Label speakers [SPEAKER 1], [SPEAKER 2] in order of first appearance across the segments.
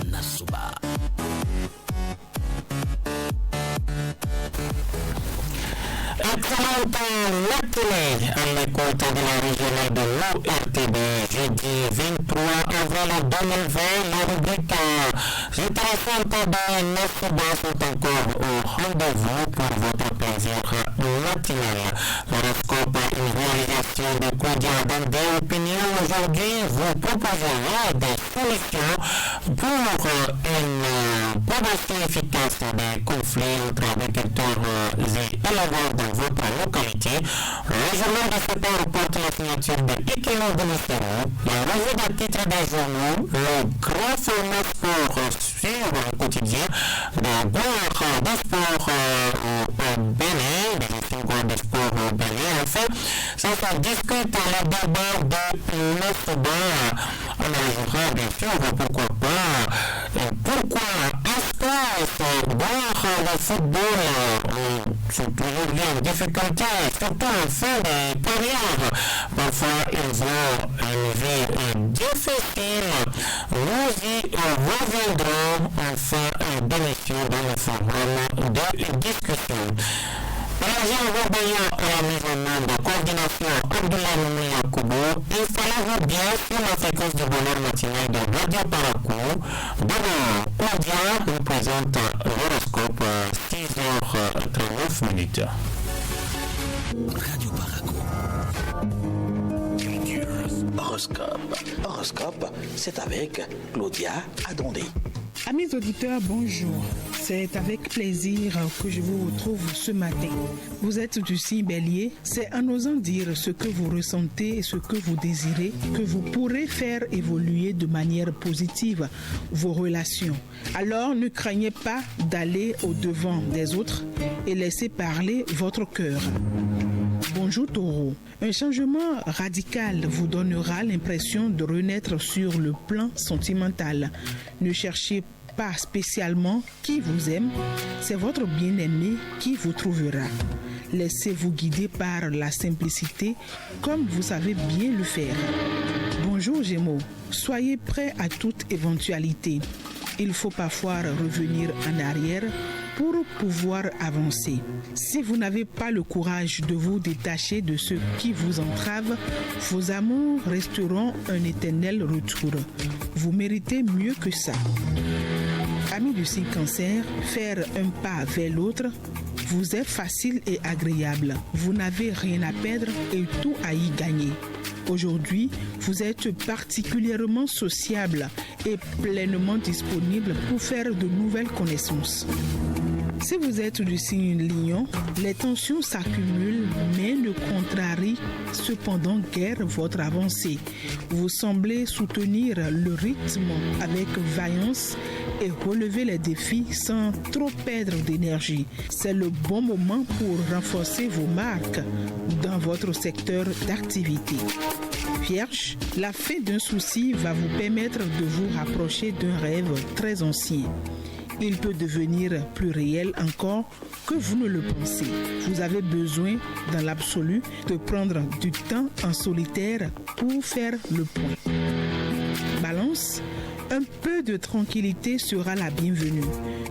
[SPEAKER 1] Nasuba. Excellente matinée à l'écoute de la régionale de l'ORTB, jeudi 23 avril 2020, la rubrique intéressante de Nasuba sont encore au rendez-vous pour votre plaisir matinal. L'horoscope, une réalisation de Claudia Dandé Opinion. Aujourd'hui, vous proposera des solutions pour une prévention efficace des conflits entre agriculteurs et éleveurs dans votre localité. Le journal de ce temps reporte la signature de Ikelo de l'Estero, la revue de titres des journaux, le grand format sport sur le quotidien, le gloire des sports au Bénin, des anciens des sports au Bénin. Enfin, ça se discute le débat de Nasuba. On analysera bien sûr pourquoi voir le football sont toujours bien en difficulté, surtout en fin de période. Parfois, ils ont une vie difficile. Nous y reviendrons en fin d'émission dans le forum de discussion. Rajan Robayan à la mise en œuvre, coordination Abdoulaye Yakubo, installez-vous bien sur la fréquence du bonheur matinal de Radio Parakou. D'abord, Claudia nous présente l'horoscope 6h39. Radio Parakou.
[SPEAKER 2] Horoscope, c'est avec Claudia Adondé.
[SPEAKER 3] Amis auditeurs, bonjour. C'est avec plaisir que je vous retrouve ce matin. Vous êtes du signe Bélier. C'est en osant dire ce que vous ressentez et ce que vous désirez que vous pourrez faire évoluer de manière positive vos relations. Alors ne craignez pas d'aller au-devant des autres et laissez parler votre cœur. Bonjour Taureau. Un changement radical vous donnera l'impression de renaître sur le plan sentimental. Ne cherchez pas spécialement qui vous aime, c'est votre bien-aimé qui vous trouvera. Laissez-vous guider par la simplicité comme vous savez bien le faire. Bonjour Gémeaux. Soyez prêts à toute éventualité. Il faut parfois revenir en arrière pour pouvoir avancer. Si vous n'avez pas le courage de vous détacher de ce qui vous entrave, vos amours resteront un éternel retour. Vous méritez mieux que ça. Amis du signe Cancer, faire un pas vers l'autre vous est facile et agréable. Vous n'avez rien à perdre et tout à y gagner. Aujourd'hui, vous êtes particulièrement sociable et pleinement disponible pour faire de nouvelles connaissances. Si vous êtes du signe Lion, les tensions s'accumulent mais ne contrarient cependant guère votre avancée. Vous semblez soutenir le rythme avec vaillance et relever les défis sans trop perdre d'énergie. C'est le bon moment pour renforcer vos marques dans votre secteur d'activité. Vierge, la fin d'un souci va vous permettre de vous rapprocher d'un rêve très ancien. Il peut devenir plus réel encore que vous ne le pensez. Vous avez besoin, dans l'absolu, de prendre du temps en solitaire pour faire le point. Balance, un peu de tranquillité sera la bienvenue.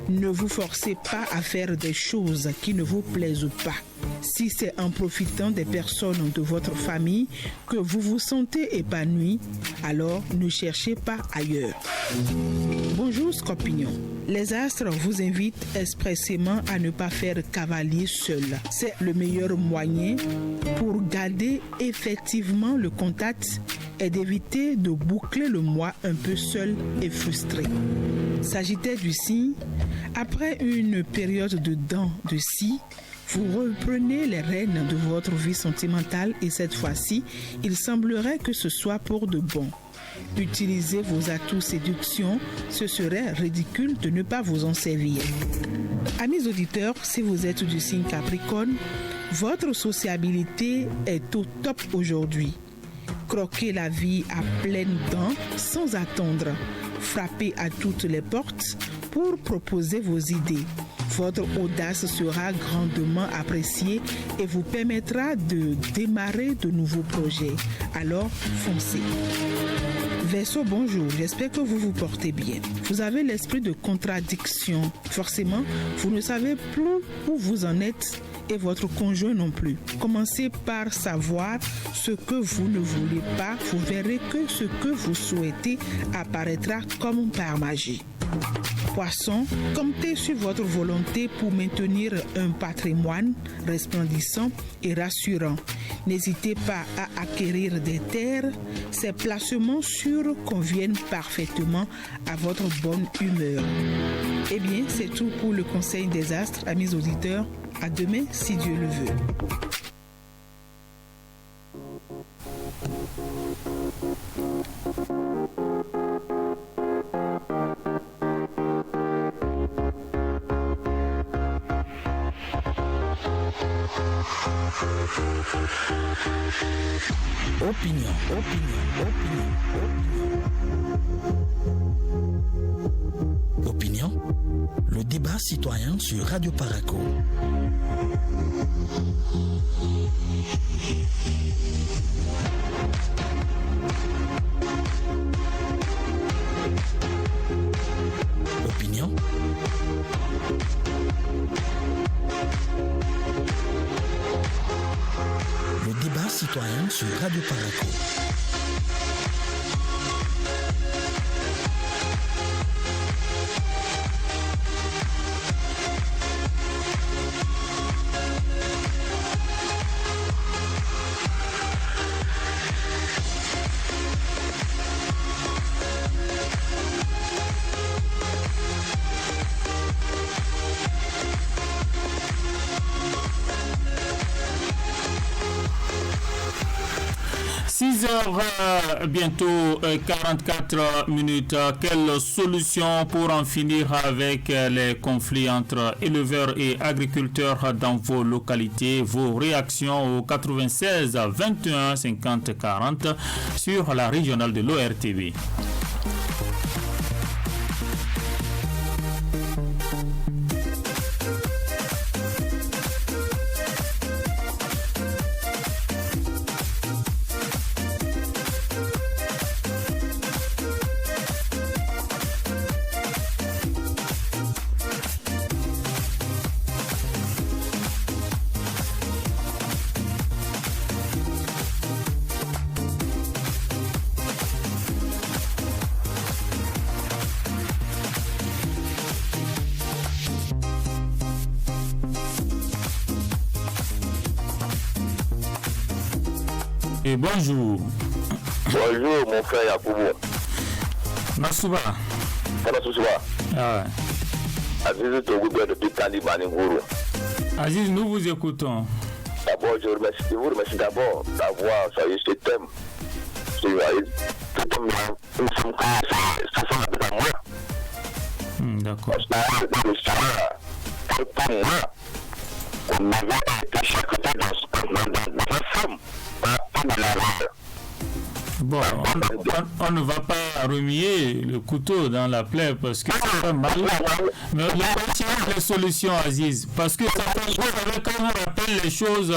[SPEAKER 3] Ne vous forcez pas à faire des choses qui ne vous plaisent pas. Si c'est en profitant des personnes de votre famille que vous vous sentez épanoui, alors ne cherchez pas ailleurs. Bonjour Scorpion. Les astres vous invitent expressément à ne pas faire cavalier seul. C'est le meilleur moyen pour garder effectivement le contact et d'éviter de boucler le mois un peu seul et frustré. Sagittaire du signe, après une période de dents de scie, vous reprenez les rênes de votre vie sentimentale et cette fois-ci, il semblerait que ce soit pour de bon. Utilisez vos atouts séduction, ce serait ridicule de ne pas vous en servir. Amis auditeurs, si vous êtes du signe Capricorne, votre sociabilité est au top aujourd'hui. Croquez la vie à pleines dents sans attendre. Frappez à toutes les portes pour proposer vos idées. Votre audace sera grandement appréciée et vous permettra de démarrer de nouveaux projets. Alors, foncez. Verseau, bonjour, j'espère que vous vous portez bien. Vous avez l'esprit de contradiction. Forcément, vous ne savez plus où vous en êtes et votre conjoint non plus. Commencez par savoir ce que vous ne voulez pas. Vous verrez que ce que vous souhaitez apparaîtra comme par magie. Poisson, comptez sur votre volonté pour maintenir un patrimoine resplendissant et rassurant. N'hésitez pas à acquérir des terres. Ces placements sûrs conviennent parfaitement à votre bonne humeur. Eh bien, c'est tout pour le Conseil des Astres, amis auditeurs. À demain, si Dieu le veut.
[SPEAKER 2] Opinion. Opinion, le débat citoyen sur Radio Paraco. Opinion. Le débat citoyen sur Radio Paraco.
[SPEAKER 1] Bientôt 44 minutes. Quelle solution pour en finir avec les conflits entre éleveurs et agriculteurs dans vos localités? Vos réactions au 96 21 50 40 sur la régionale de l'ORTB. Et bonjour.
[SPEAKER 4] Bonjour mon frère Yakoubou.
[SPEAKER 1] Nasuba. Ah ouais.
[SPEAKER 4] Aziz Togoubé depuis Kalibani Gourou.
[SPEAKER 1] Aziz, nous vous écoutons.
[SPEAKER 4] D'abord, je vous remercie d'abord d'avoir choisi ce thème. Ce thème-là, nous sommes ça fait un peu à moi.
[SPEAKER 1] D'accord.
[SPEAKER 4] Parce que le salaire, pour moi, on avait été secrétaire dans la femme.
[SPEAKER 1] Bon, on ne va pas remuer le couteau dans la plaie parce que ça fait mal. Mais on va les solutions, Aziz. Parce que ça fait, quand on rappelle les choses,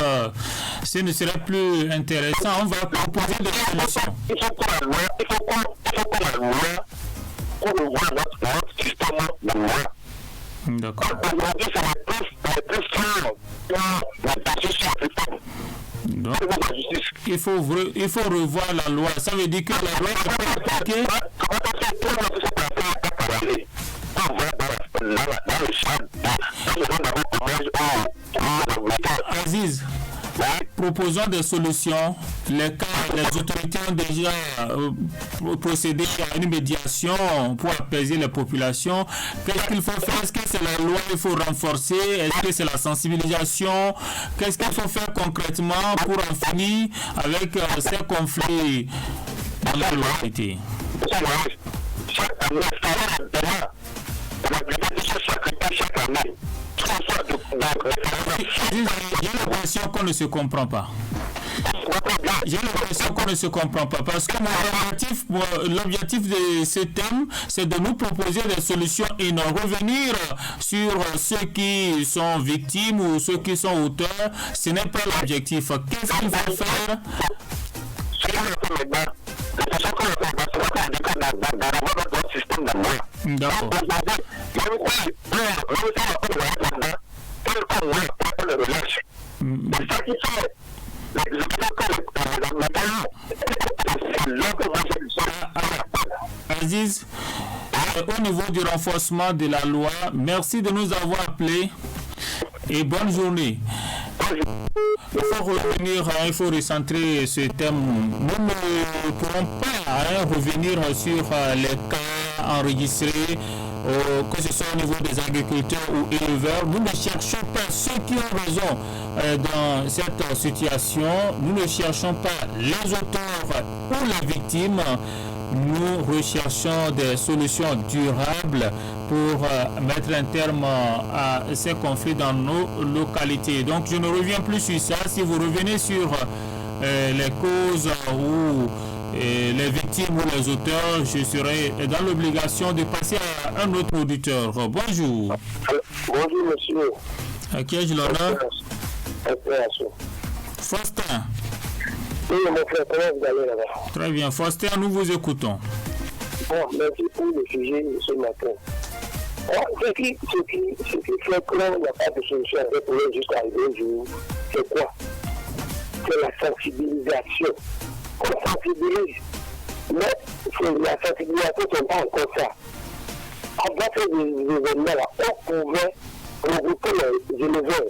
[SPEAKER 1] ce ne serait plus intéressant. On va proposer des solutions.
[SPEAKER 4] Il faut qu'on la loi, qu'on revoie notre système de loi.
[SPEAKER 1] D'accord.
[SPEAKER 4] Aujourd'hui, ça va plus fort que la position africaine.
[SPEAKER 1] Donc, il faut revoir la loi. Ça veut dire que la loi est pas appliquée. Aziz, proposons des solutions. Les autorités ont déjà procédé à une médiation pour apaiser les populations. Qu'est-ce qu'il faut faire? Est-ce que c'est la loi qu'il faut renforcer? Est-ce que c'est la sensibilisation? Qu'est-ce qu'il faut faire concrètement pour en finir avec ces conflits dans la localité? J'ai l'impression qu'on ne se comprend pas. j'ai l'impression qu'on ne se comprend pas parce que l'objectif de ce thème, c'est de nous proposer des solutions et non revenir sur ceux qui sont victimes ou ceux qui sont auteurs. Ce n'est pas l'objectif. Qu'est-ce qu'il faut faire? D'accord. Aziz, au niveau du renforcement de la loi, merci de nous avoir appelés et bonne journée. Il faut revenir, il faut recentrer ce thème. Nous ne pourrons pas revenir sur les cas enregistrés, que ce soit au niveau des agriculteurs ou éleveurs. Nous ne cherchons pas ceux qui ont raison dans cette situation. Nous ne cherchons pas les auteurs ou les victimes. Nous recherchons des solutions durables pour mettre un terme à ces conflits dans nos localités. Donc je ne reviens plus sur ça. Si vous revenez sur les causes ou les victimes ou les auteurs, je serai dans l'obligation de passer à un autre auditeur. Bonjour.
[SPEAKER 4] Bonjour monsieur.
[SPEAKER 1] À qui ai-je l'honneur? Faustin.
[SPEAKER 4] Oui, mon frère, comment vous allez là-bas?
[SPEAKER 1] Très bien. Faustin, nous vous écoutons.
[SPEAKER 4] Bon, merci pour le sujet ce matin. Ce qui fait que l'on n'a pas de solution avec nous jusqu'à un jour, c'est quoi? C'est la sensibilisation. On sensibilise. Mais la sensibilisation, c'est pas encore ça. Avant ces événements-là, on pouvait regrouper les éleveurs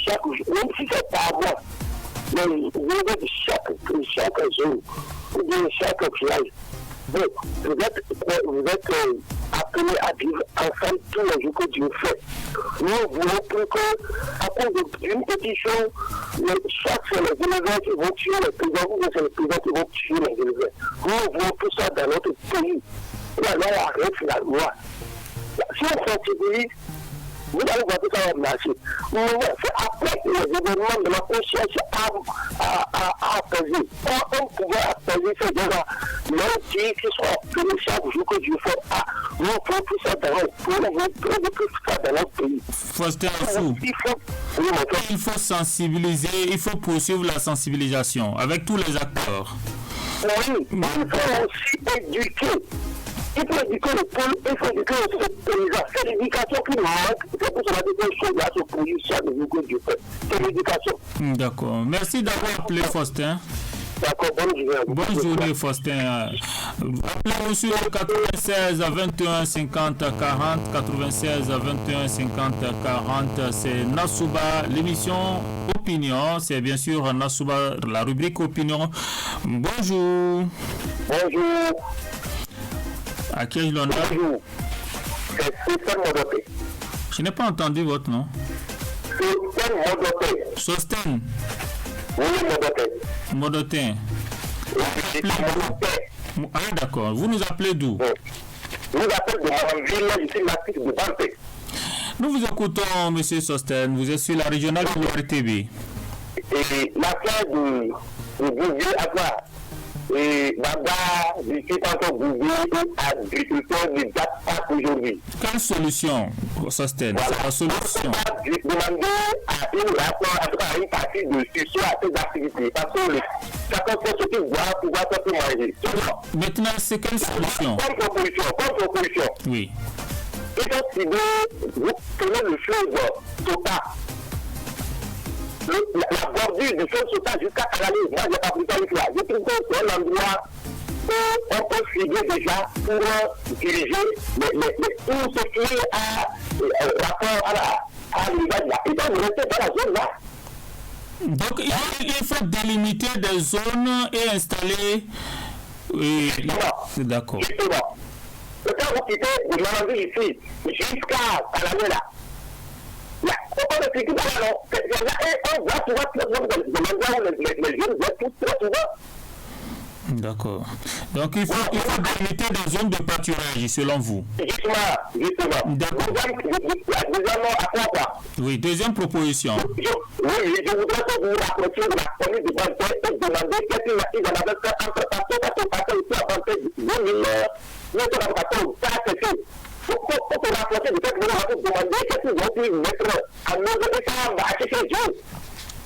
[SPEAKER 4] chaque jour, même si c'est pas avant. Mais chaque jour, ou bien chaque village, bon, vous êtes appelés à vivre ensemble tous les jours que Dieu fait. Nous voulons plus qu'à cause d'une petite chose, chaque fois les éleveurs qui vont tuer les paysans, ou bien c'est les paysans qui vont tuer les éleveurs. Nous voulons tout ça dans notre pays. La loi arrête la loi. Si on sensibilise, vous allez voir que ça va marcher. Mais c'est après les événements de la recherche à apaiser. On pouvait apaiser ces gens-là, même qui sont appelés chaque jour que Dieu fait. Nous pouvons tout ça dans notre pays.
[SPEAKER 1] Il faut sensibiliser, il faut poursuivre la sensibilisation avec tous les acteurs.
[SPEAKER 4] Oui, il faut aussi éduquer. Il faut éduquer le peuple, il faut éduquer les paysans. C'est l'éducation qui manque. C'est pour cela que les choses là se produisent chaque jour que Dieu fait. C'est l'éducation.
[SPEAKER 1] D'accord. Merci d'avoir appelé Faustin.
[SPEAKER 4] D'accord,
[SPEAKER 1] bonne journée Faustin. Appelez-nous sur 96 21 50 40, 96 21 50 40. C'est Nassouba, l'émission Opinion. C'est bien sûr Nassouba, la rubrique Opinion. Bonjour.
[SPEAKER 4] Bonjour.
[SPEAKER 1] À qui ai-je l'honneur?
[SPEAKER 4] Bonjour. C'est Sosten Modoté.
[SPEAKER 1] Je n'ai pas entendu votre nom.
[SPEAKER 4] Sosten Modoté.
[SPEAKER 1] Sosten.
[SPEAKER 4] Oui, Modoté.
[SPEAKER 1] Modoté. Ah d'accord. Vous nous appelez d'où?
[SPEAKER 4] Nous appelons de Maranville, je suis natif de Banté.
[SPEAKER 1] Nous vous écoutons, monsieur Sosten. Vous êtes sur la régionale pour RTB.
[SPEAKER 4] Et l'affaire de Bouvier Agua. Et Baba, je suis encore Bouvier, agriculteur ne date pas aujourd'hui.
[SPEAKER 1] Quelle solution, Sosten?
[SPEAKER 4] Voilà.
[SPEAKER 1] C'est la solution.
[SPEAKER 4] Je demandais à une partie de succès à ces activités. Parce que chacun fait ce qu'il doit pouvoir faire pour manger.
[SPEAKER 1] Maintenant, c'est quelle solution?
[SPEAKER 4] Comme proposition.
[SPEAKER 1] Oui.
[SPEAKER 4] Et donc, si vous prenez le fleuve Tota, la bordure du fleuve Tota jusqu'à Canalé, moi j'ai pas pris ça ici là. Je trouve que c'est un endroit où on peut figurer déjà pour diriger, mais où se fier rapport à l'usage là. Et donc, rester dans la zone là.
[SPEAKER 1] Donc, il faut délimiter des zones et installer. D'accord.
[SPEAKER 4] Justement. Quand vous quittez de Maranville ici, jusqu'à Canalé là, on ne fait que là, non. On va pouvoir demander où les jeunes vont tout souvent.
[SPEAKER 1] D'accord. Donc il faut délimiter des zones de pâturage, selon vous.
[SPEAKER 4] Justement.
[SPEAKER 1] D'accord.
[SPEAKER 4] Deuxièmement, à quoi?
[SPEAKER 1] Oui, deuxième proposition.
[SPEAKER 4] Oui, je voudrais que vous rapprochiez de la commune de Bantais et demander qu'est-ce qu'ils en avaient fait entre parce que ici à Bantais, 2 000 notre avocat, ça c'est fait. Pour qu'on rapproche de cette manière, on va demander qu'est-ce qu'ils ont pu mettre en œuvre et ça va acheter ces jours.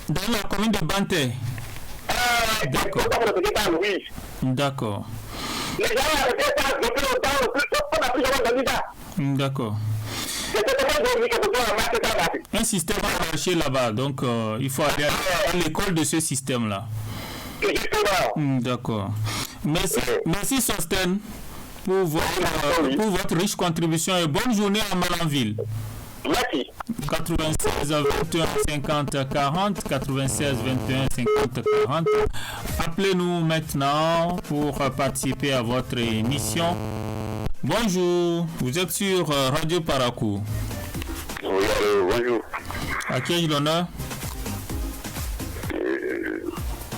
[SPEAKER 1] Dans la commune de Bantais. D'accord.
[SPEAKER 4] Oui.
[SPEAKER 1] D'accord.
[SPEAKER 4] Les gens ont arrêté ça depuis longtemps, on n'a plus jamais entendu ça.
[SPEAKER 1] D'accord. Un système a marché là-bas, donc il faut aller à l'école de ce système-là. D'accord. Merci Sosten pour votre riche contribution et bonne journée à Malanville.
[SPEAKER 4] Merci.
[SPEAKER 1] 96 21 50 40, 96 21 50 40. Appelez-nous maintenant pour participer à votre émission. Bonjour, vous êtes sur Radio Parakou.
[SPEAKER 4] Oui, bonjour.
[SPEAKER 1] À qui ai-je l'honneur?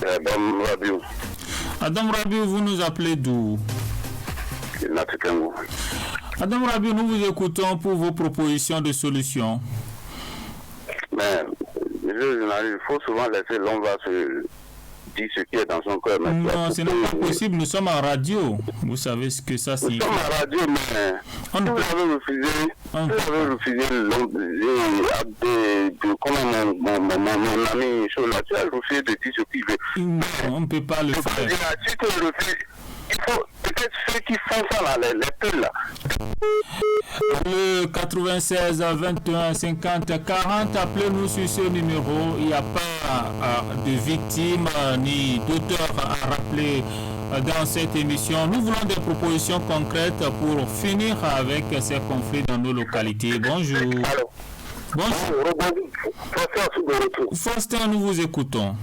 [SPEAKER 4] Adam Rabiou.
[SPEAKER 1] Adam Rabiou, vous nous appelez d'où? Adam Rabiou, nous vous écoutons pour vos propositions de solutions.
[SPEAKER 5] Mais il faut souvent laisser l'homme se dire ce qui est dans son cœur.
[SPEAKER 1] Non, ce n'est pas possible, nous sommes en radio. Vous savez ce que ça signifie.
[SPEAKER 5] Nous sommes en radio, mais vous avez refusé comme mon ami Chola, tu as refusé de dire ce qu'il veut.
[SPEAKER 1] Non, on ne peut pas le faire.
[SPEAKER 5] Si tu refuses, il faut peut-être ceux qui font ça là, les peuls là.
[SPEAKER 1] Le 96 21 50 40, appelez-nous sur ce numéro. Il n'y a pas de victimes ni d'auteurs à rappeler dans cette émission. Nous voulons des propositions concrètes pour finir avec ces conflits dans nos localités. Bonjour.
[SPEAKER 4] Allô.
[SPEAKER 1] Bonjour. Faustin, nous vous écoutons.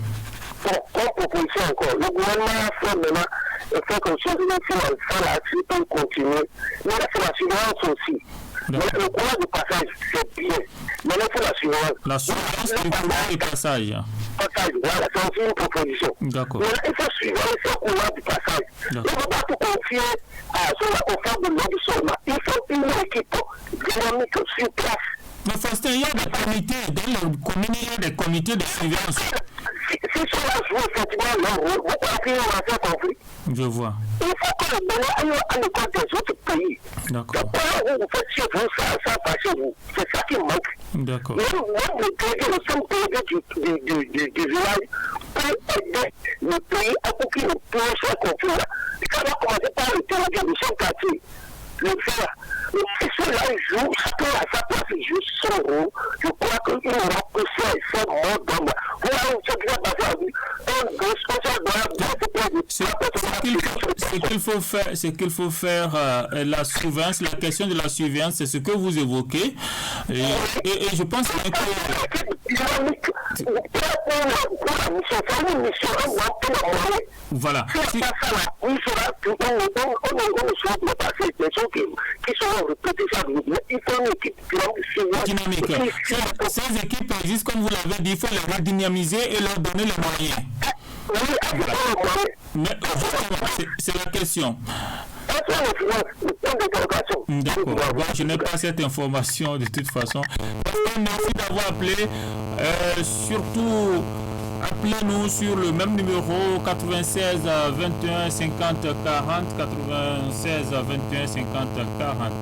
[SPEAKER 4] Comme proposition encore, le gouvernement a fait maintenant fait comme si ça là-dessus peut continuer. Mais là, c'est la surveillance aussi. Mais le courant du passage, c'est bien. Mais là, c'est la surveillance.
[SPEAKER 1] La surveillance du courant du passage.
[SPEAKER 4] Voilà, c'est aussi une proposition.
[SPEAKER 1] D'accord.
[SPEAKER 4] Mais là, il faut suivre ce courant du passage. Il ne faut pas tout confier à la confiance de l'homme seulement. Il faut une équipe dynamique sur place.
[SPEAKER 1] Mais Faustin, il y a des comités, dans le communes, il y a des comités de surveillance.
[SPEAKER 4] Si cela joue effectivement leur rôle, vous comprenez un ancien conflit.
[SPEAKER 1] Je vois.
[SPEAKER 4] Il faut que le Bénin aille à l'école des autres pays.
[SPEAKER 1] D'accord.
[SPEAKER 4] Pourquoi vous faites chez vous ça pas chez vous? C'est ça qui manque.
[SPEAKER 1] D'accord.
[SPEAKER 4] Même le seul pays du village peut aider le pays à pour qu'il ne puisse pas conflit. Quand on va commencer par le territoire de son quartier, le faire. Mais si cela joue, chacun à sa place, il joue son rôle. Je crois qu'il aura poussé à faire mort d'homme. Voilà ce qui va passer à lui. Un responsable
[SPEAKER 1] ce qu'il faut faire, la surveillance, la question de la surveillance, c'est ce que vous évoquez. Et je pense que voilà. Dynamique. Ces équipes existent, comme vous l'avez dit, il faut les redynamiser et leur donner les moyens. Voilà. Mais c'est la question. D'accord. Bon, je n'ai pas cette information de toute façon. Merci d'avoir appelé. Surtout, appelez-nous sur le même numéro 96 21 50 40 96 21 50 40.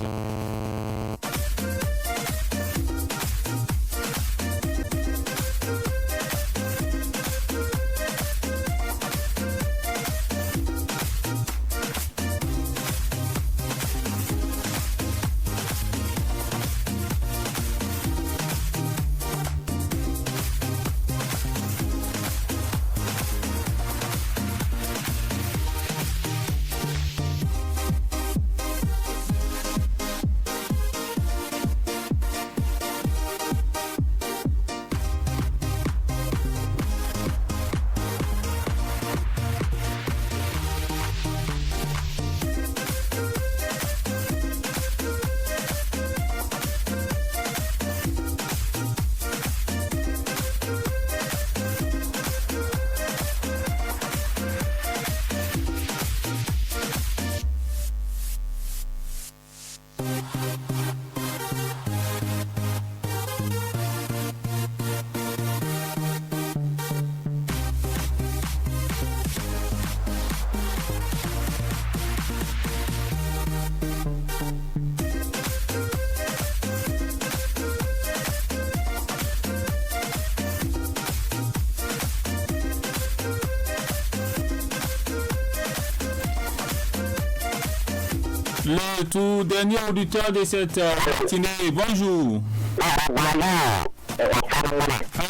[SPEAKER 6] le tout dernier auditeur de cette matinée. Bonjour.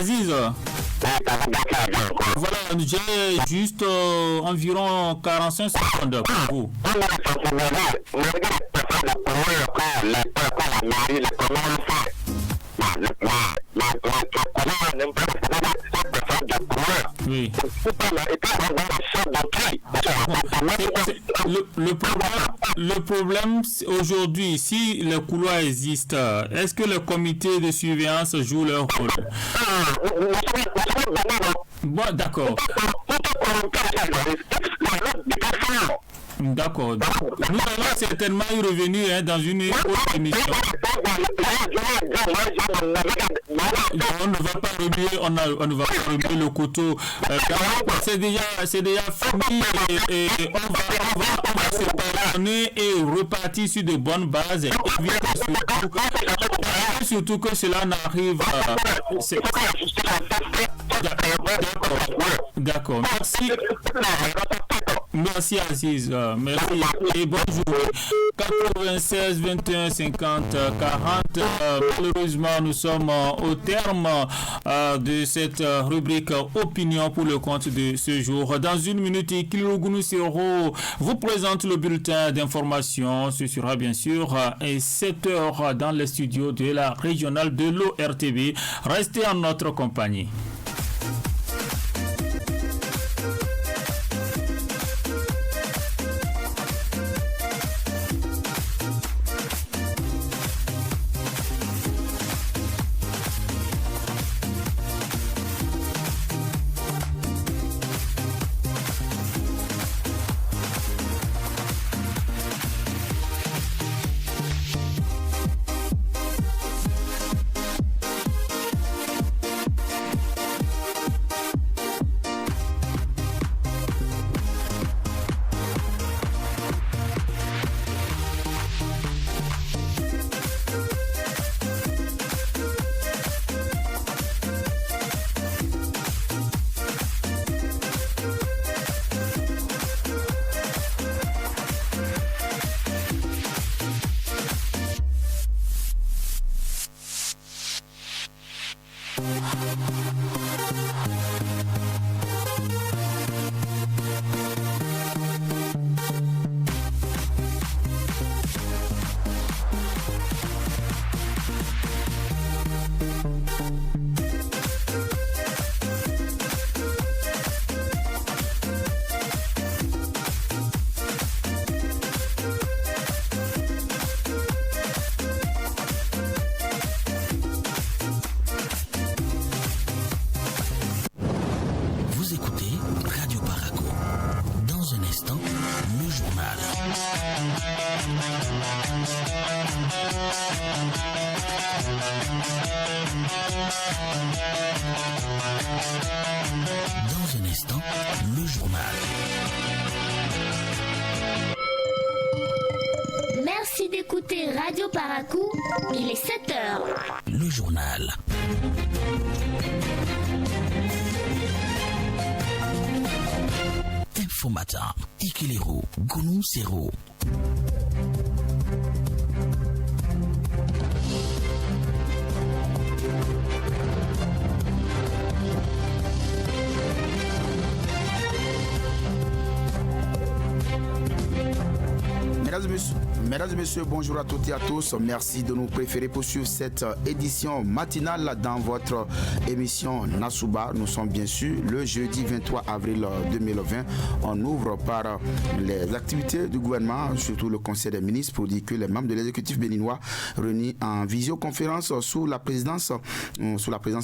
[SPEAKER 6] Aziz. Voilà, j'ai juste environ 45 secondes pour vous. Oui. Le problème aujourd'hui, si le couloir existe, est-ce que le comité de surveillance joue leur rôle? Bon, d'accord. D'accord. Nous allons certainement y revenir dans une autre émission. On ne va pas remuer le couteau. C'est déjà fini et on va se pardonner et repartir sur de bonnes bases et éviter surtout que cela n'arrive. D'accord. Merci Aziz. Merci et bonjour. 96 21 50 40. Malheureusement, nous sommes au terme de cette rubrique opinion pour le compte de ce jour. Dans une minute, Kilogounou Siro vous présente le bulletin d'information. Ce sera bien sûr à 7h dans les studios de la régionale de l'ORTB. Restez en notre compagnie.
[SPEAKER 2] Dans un instant, le journal.
[SPEAKER 7] Merci d'écouter Radio Paracou, il est 7h.
[SPEAKER 2] Le journal. Info Matin, Ikilero, Gounou Sero.
[SPEAKER 8] Mesdames et messieurs, bonjour à toutes et à tous. Merci de nous préférer pour suivre cette édition matinale dans votre émission Nasouba. Nous sommes bien sûr le jeudi 23 avril 2020. On ouvre par les activités du gouvernement, surtout le Conseil des ministres, pour dire que les membres de l'exécutif béninois réunis en visioconférence sous la présidence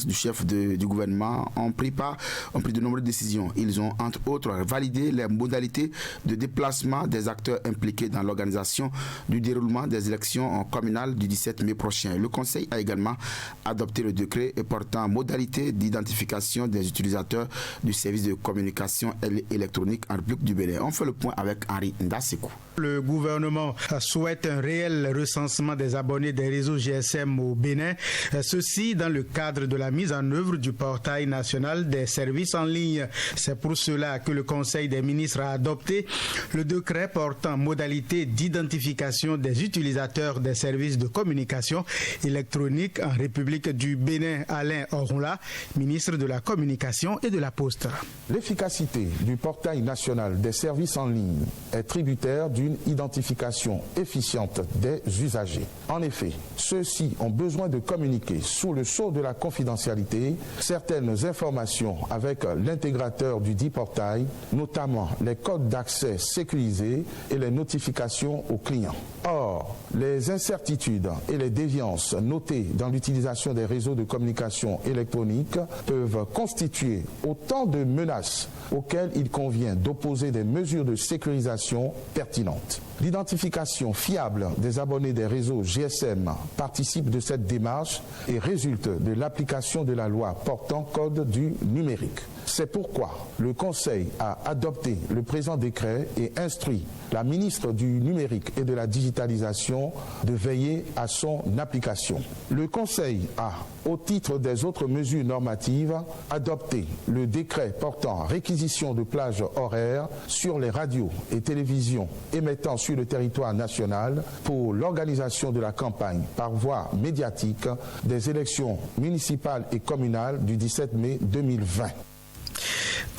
[SPEAKER 8] du chef du gouvernement ont pris de nombreuses décisions. Ils ont entre autres validé les modalités de déplacement des acteurs impliqués dans l'organisation du déroulement des élections communales du 17 mai prochain. Le Conseil a également adopté le décret portant modalité d'identification des utilisateurs du service de communication électronique en République du Bénin. On fait le point avec Henri Ndasekou.
[SPEAKER 9] Le gouvernement souhaite un réel recensement des abonnés des réseaux GSM au Bénin, ceci dans le cadre de la mise en œuvre du portail national des services en ligne. C'est pour cela que le Conseil des ministres a adopté le décret portant modalité d'identification l'identification des utilisateurs des services de communication électronique en République du Bénin. Alain Orunla, ministre de la Communication et de la Poste.
[SPEAKER 10] L'efficacité du portail national des services en ligne est tributaire d'une identification efficiente des usagers. En effet, ceux-ci ont besoin de communiquer sous le sceau de la confidentialité certaines informations avec l'intégrateur du dit portail, notamment les codes d'accès sécurisés et les notifications aux clients. Or, les incertitudes et les déviances notées dans l'utilisation des réseaux de communication électronique peuvent constituer autant de menaces auxquelles il convient d'opposer des mesures de sécurisation pertinentes. L'identification fiable des abonnés des réseaux GSM participe de cette démarche et résulte de l'application de la loi portant code du numérique. C'est pourquoi le Conseil a adopté le présent décret et instruit la ministre du Numérique et de la Digitalisation de veiller à son application. Le Conseil a, au titre des autres mesures normatives, adopté le décret portant réquisition de plages horaires sur les radios et télévisions émettant sur le territoire national pour l'organisation de la campagne par voie médiatique des élections municipales et communales du 17 mai 2020.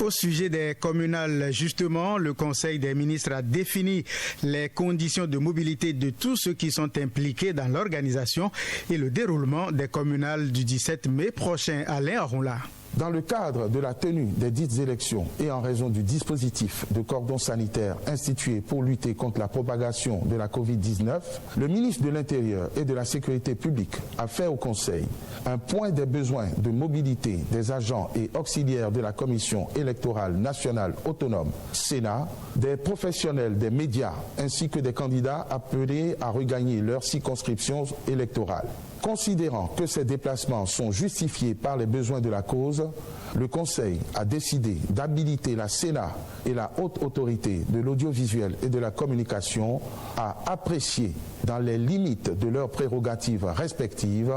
[SPEAKER 9] Au sujet des communales, justement, le Conseil des ministres a défini les conditions de mobilité de tous ceux qui sont impliqués dans l'organisation et le déroulement des communales du 17 mai prochain. Alain Orunla.
[SPEAKER 10] Dans le cadre de la tenue des dites élections et en raison du dispositif de cordon sanitaire institué pour lutter contre la propagation de la Covid-19, le ministre de l'Intérieur et de la Sécurité publique a fait au Conseil un point des besoins de mobilité des agents et auxiliaires de la Commission électorale nationale autonome, Sénat, des professionnels des médias ainsi que des candidats appelés à regagner leur circonscription électorale. Considérant que ces déplacements sont justifiés par les besoins de la cause, le Conseil a décidé d'habiliter la Sénat et la Haute Autorité de l'audiovisuel et de la communication à apprécier, dans les limites de leurs prérogatives respectives,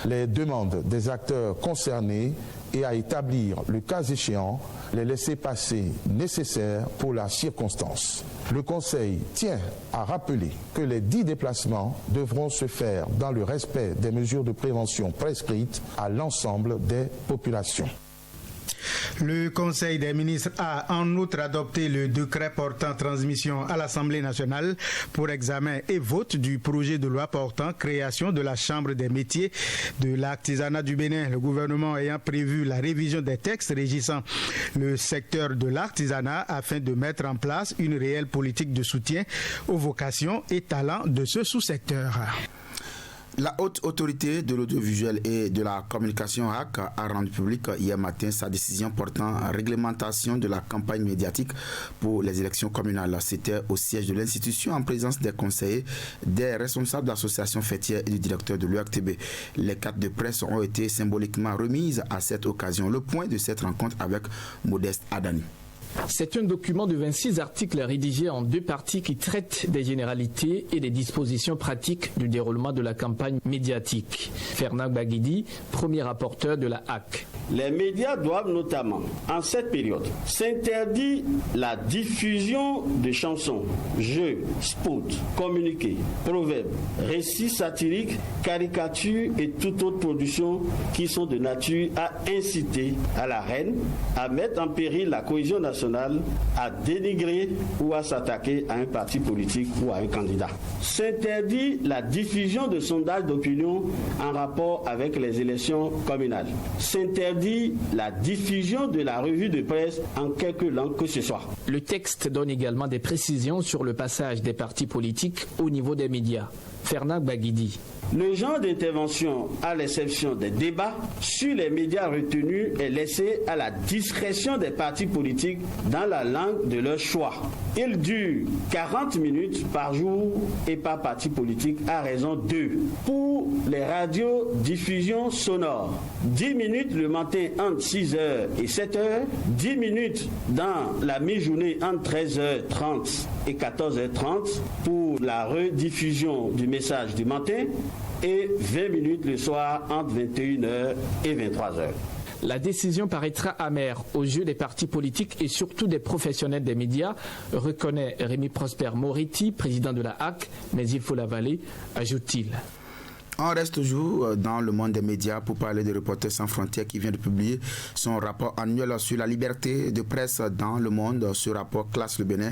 [SPEAKER 10] les demandes des acteurs concernés et à établir, le cas échéant, les laissez-passer nécessaires pour la circonstance. Le Conseil tient à rappeler que les 10 déplacements devront se faire dans le respect des mesures de prévention prescrites à l'ensemble des populations.
[SPEAKER 9] Le Conseil des ministres a en outre adopté le décret portant transmission à l'Assemblée nationale pour examen et vote du projet de loi portant création de la Chambre des métiers de l'artisanat du Bénin. Le gouvernement ayant prévu la révision des textes régissant le secteur de l'artisanat afin de mettre en place une réelle politique de soutien aux vocations et talents de ce sous-secteur.
[SPEAKER 8] La Haute Autorité de l'Audiovisuel et de la Communication HAC a rendu public hier matin sa décision portant réglementation de la campagne médiatique pour les élections communales. C'était au siège de l'institution en présence des conseillers, des responsables d'associations fêtières et du directeur de l'UACTB. Les cartes de presse ont été symboliquement remises à cette occasion. Le point de cette rencontre avec Modeste Adani.
[SPEAKER 11] C'est un document de 26 articles rédigés en 2 parties qui traitent des généralités et des dispositions pratiques du déroulement de la campagne médiatique. Fernand Baguidi, premier rapporteur de la HAC.
[SPEAKER 12] Les médias doivent notamment, en cette période, s'interdire la diffusion de chansons, jeux, spots, communiqués, proverbes, récits satiriques, caricatures et toute autre production qui sont de nature à inciter à la haine, à mettre en péril la cohésion nationale, à dénigrer ou à s'attaquer à un parti politique ou à un candidat. S'interdire la diffusion de sondages d'opinion en rapport avec les élections communales. S'interdire la diffusion de la revue de presse en quelque langue que ce soit.
[SPEAKER 11] Le texte donne également des précisions sur le passage des partis politiques au niveau des médias. Fernand Baguidi.
[SPEAKER 12] Le genre d'intervention, à l'exception des débats sur les médias retenus, est laissé à la discrétion des partis politiques dans la langue de leur choix. Il dure 40 minutes par jour et par parti politique à raison de. Pour les radiodiffusions sonores, 10 minutes le matin entre 6h et 7h, 10 minutes dans la mi-journée entre 13h30 et 14h30 pour la rediffusion du message du matin et 20 minutes le soir entre 21h et 23h.
[SPEAKER 11] La décision paraîtra amère aux yeux des partis politiques et surtout des professionnels des médias, reconnaît Rémi Prosper Moretti, président de la HAC, mais il faut l'avaler, ajoute-t-il.
[SPEAKER 8] On reste toujours dans le monde des médias pour parler de Reporters sans frontières qui vient de publier son rapport annuel sur la liberté de presse dans le monde. Ce rapport classe le Bénin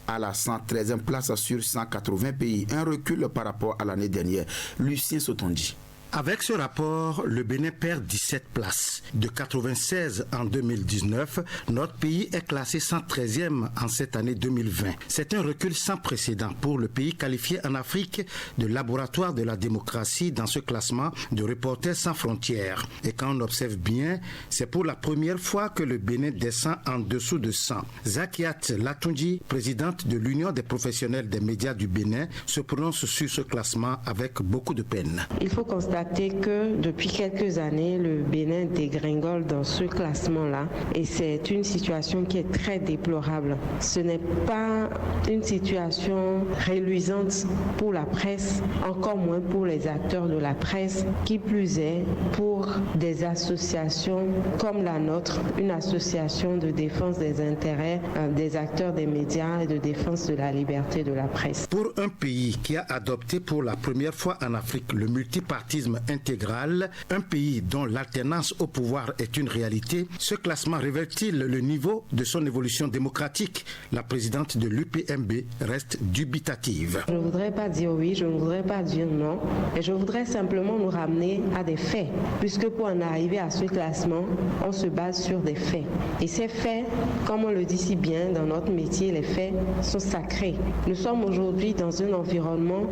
[SPEAKER 8] à la 113e place sur 180 pays, un recul par rapport à l'année dernière. Lucien Sotondi.
[SPEAKER 9] Avec ce rapport, le Bénin perd 17 places. De 96 en 2019, notre pays est classé 113e en cette année 2020. C'est un recul sans précédent pour le pays qualifié en Afrique de laboratoire de la démocratie dans ce classement de Reporters sans frontières. Et quand on observe bien, c'est pour la première fois que le Bénin descend en dessous de 100. Zakiat Latunji, présidente de l'Union des professionnels des médias du Bénin, se prononce sur ce classement avec beaucoup de peine.
[SPEAKER 13] Il faut constater que depuis quelques années, le Bénin dégringole dans ce classement-là et c'est une situation qui est très déplorable. Ce n'est pas une situation réluisante pour la presse, encore moins pour les acteurs de la presse, qui plus est pour des associations comme la nôtre, une association de défense des intérêts des acteurs des médias et de défense de la liberté de la presse.
[SPEAKER 9] Pour un pays qui a adopté pour la première fois en Afrique le multipartisme intégral, un pays dont l'alternance au pouvoir est une réalité, ce classement révèle-t-il le niveau de son évolution démocratique? La présidente de l'UPMB reste dubitative.
[SPEAKER 13] Je ne voudrais pas dire oui, je ne voudrais pas dire non, et je voudrais simplement nous ramener à des faits, puisque pour en arriver à ce classement, on se base sur des faits. Et ces faits, comme on le dit si bien dans notre métier, les faits sont sacrés. Nous sommes aujourd'hui dans un environnement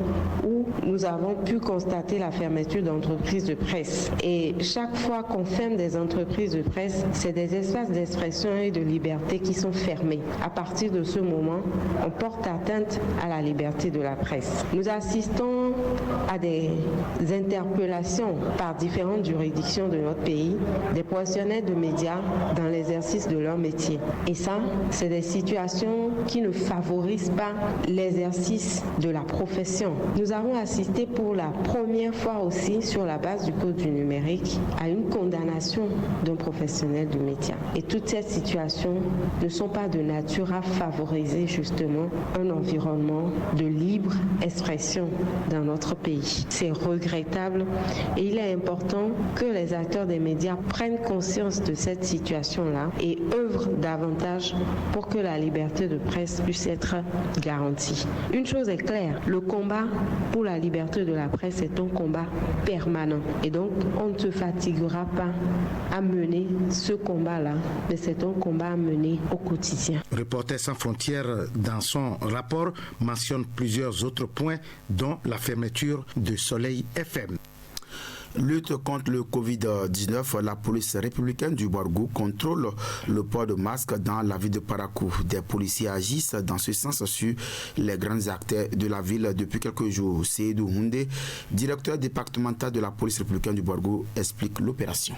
[SPEAKER 13] où nous avons pu constater la fermeture d'entreprises de presse. Et chaque fois qu'on ferme des entreprises de presse, c'est des espaces d'expression et de liberté qui sont fermés. À partir de ce moment, on porte atteinte à la liberté de la presse. Nous assistons à des interpellations par différentes juridictions de notre pays, des professionnels de médias dans l'exercice de leur métier. Et ça, c'est des situations qui ne favorisent pas l'exercice de la profession. Nous avons assisté pour la première fois aussi, sur la base du code du numérique, à une condamnation d'un professionnel du média. Et toutes ces situations ne sont pas de nature à favoriser justement un environnement de libre expression dans notre pays. C'est regrettable et il est important que les acteurs des médias prennent conscience de cette situation-là et œuvrent davantage pour que la liberté de presse puisse être garantie. Une chose est claire, le combat pour la liberté de la presse est un combat permanent. Et donc, on ne se fatiguera pas à mener ce combat-là, mais c'est un combat à mener au quotidien.
[SPEAKER 9] Reporters sans frontières, dans son rapport, mentionne plusieurs autres points, dont la fermeture de Soleil FM.
[SPEAKER 8] Lutte contre le Covid-19, la police républicaine du Borgou contrôle le port de masque dans la ville de Parakou. Des policiers agissent dans ce sens sur les grands acteurs de la ville depuis quelques jours. Seydou Houndé, directeur départemental de la police républicaine du Borgou, explique l'opération.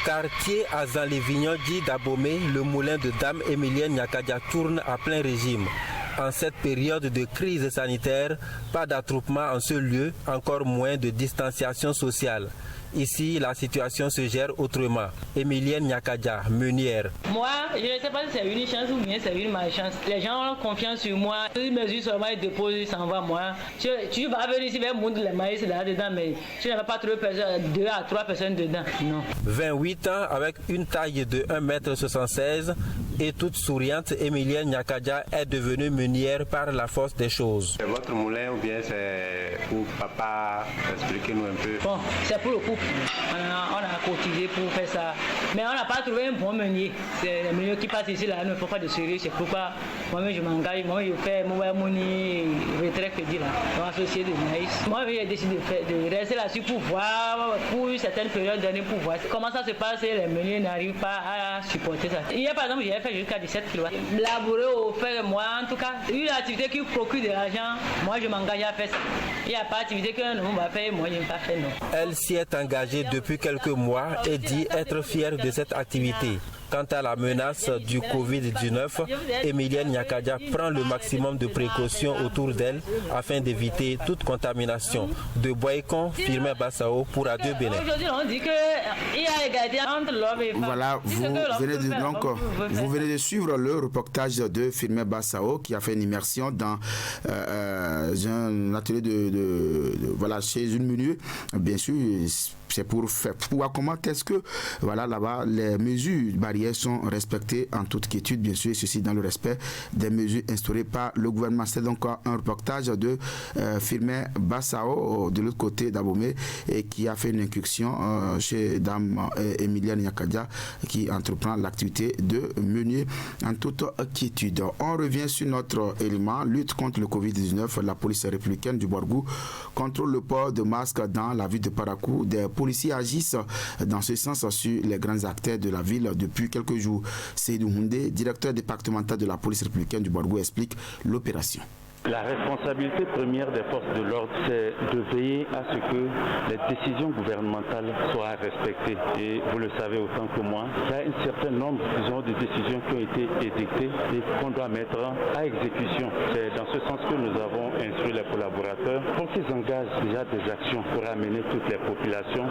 [SPEAKER 14] Quartier Azan-les-Vignons dit d'Abomey, le moulin de Dame Émilienne Nyakadia tourne à plein régime. En cette période de crise sanitaire, pas d'attroupement en ce lieu, encore moins de distanciation sociale. Ici, la situation se gère autrement. Émilienne Nyakadia, meunière.
[SPEAKER 15] Moi, je ne sais pas si c'est une chance ou bien c'est une malchance. Les gens ont confiance sur moi. Ils mesurent seulement, ils déposent, ils s'en vont moi. Tu vas venir ici, vers monter les maïs là-dedans, mais tu n'as pas 2 à 3 personnes dedans. Non.
[SPEAKER 14] 28 ans, avec une taille de 1,76 m et toute souriante, Émilienne Nyakadia est devenue meunière par la force des choses.
[SPEAKER 16] C'est votre moulin ou bien c'est pour papa? Expliquez-nous un peu.
[SPEAKER 15] Bon, c'est pour le couple. On a cotisé pour faire ça. Mais on n'a pas trouvé un bon meunier. C'est les meuniers qui passent ici, là, ne font pas de sérieux. C'est pourquoi moi-même je m'engage. Moi, je fais mon retraite que dit là, dans la société de maïs. Moi, j'ai décidé de rester là-dessus pour voir, pour une certaine période d'année, pour voir comment ça se passe et les meuniers n'arrivent pas à supporter ça. Hier, par exemple, j'ai fait jusqu'à 17 kg. Labourer au fait, moi, en tout cas, une activité qui procure de l'argent, moi, je m'engage à faire ça. Il n'y a pas d'activité qu'un homme va faire, moi, je ne vais pas faire, non.
[SPEAKER 14] Elle s'y est engagée depuis quelques mois et dit être fière de cette activité. Quant à la menace du Covid-19, Emilienne Nyakadia prend le maximum de précautions autour d'elle afin d'éviter toute contamination. De Boycon, Firmin Bassao pour Radio Bénin.
[SPEAKER 8] Voilà, vous venez de suivre le reportage de Firmin Bassao qui a fait une immersion dans un atelier voilà, chez une meunier. Bien sûr, c'est pour voir comment est-ce que voilà, là-bas les mesures barrières sont respectées en toute quiétude, bien sûr, et ceci dans le respect des mesures instaurées par le gouvernement. C'est donc un reportage de Firmin Bassao de l'autre côté d'Abomey et qui a fait une incursion chez Dame Emilienne Nyakadia qui entreprend l'activité de meunier en toute quiétude. On revient sur notre élément lutte contre le Covid-19. La police républicaine du Borgou contrôle le port de masques dans la ville de Parakou. Des policiers agissent dans ce sens sur les grands acteurs de la ville depuis quelques jours. Seydou Houndé, directeur départemental de la police républicaine du Borgou, explique l'opération.
[SPEAKER 17] La responsabilité première des forces de l'ordre, c'est de veiller à ce que les décisions gouvernementales soient respectées. Et vous le savez autant que moi, il y a un certain nombre de décisions qui ont été édictées et qu'on doit mettre à exécution. C'est dans ce sens que nous avons instruit les collaborateurs pour qu'ils engagent déjà des actions pour amener toutes les populations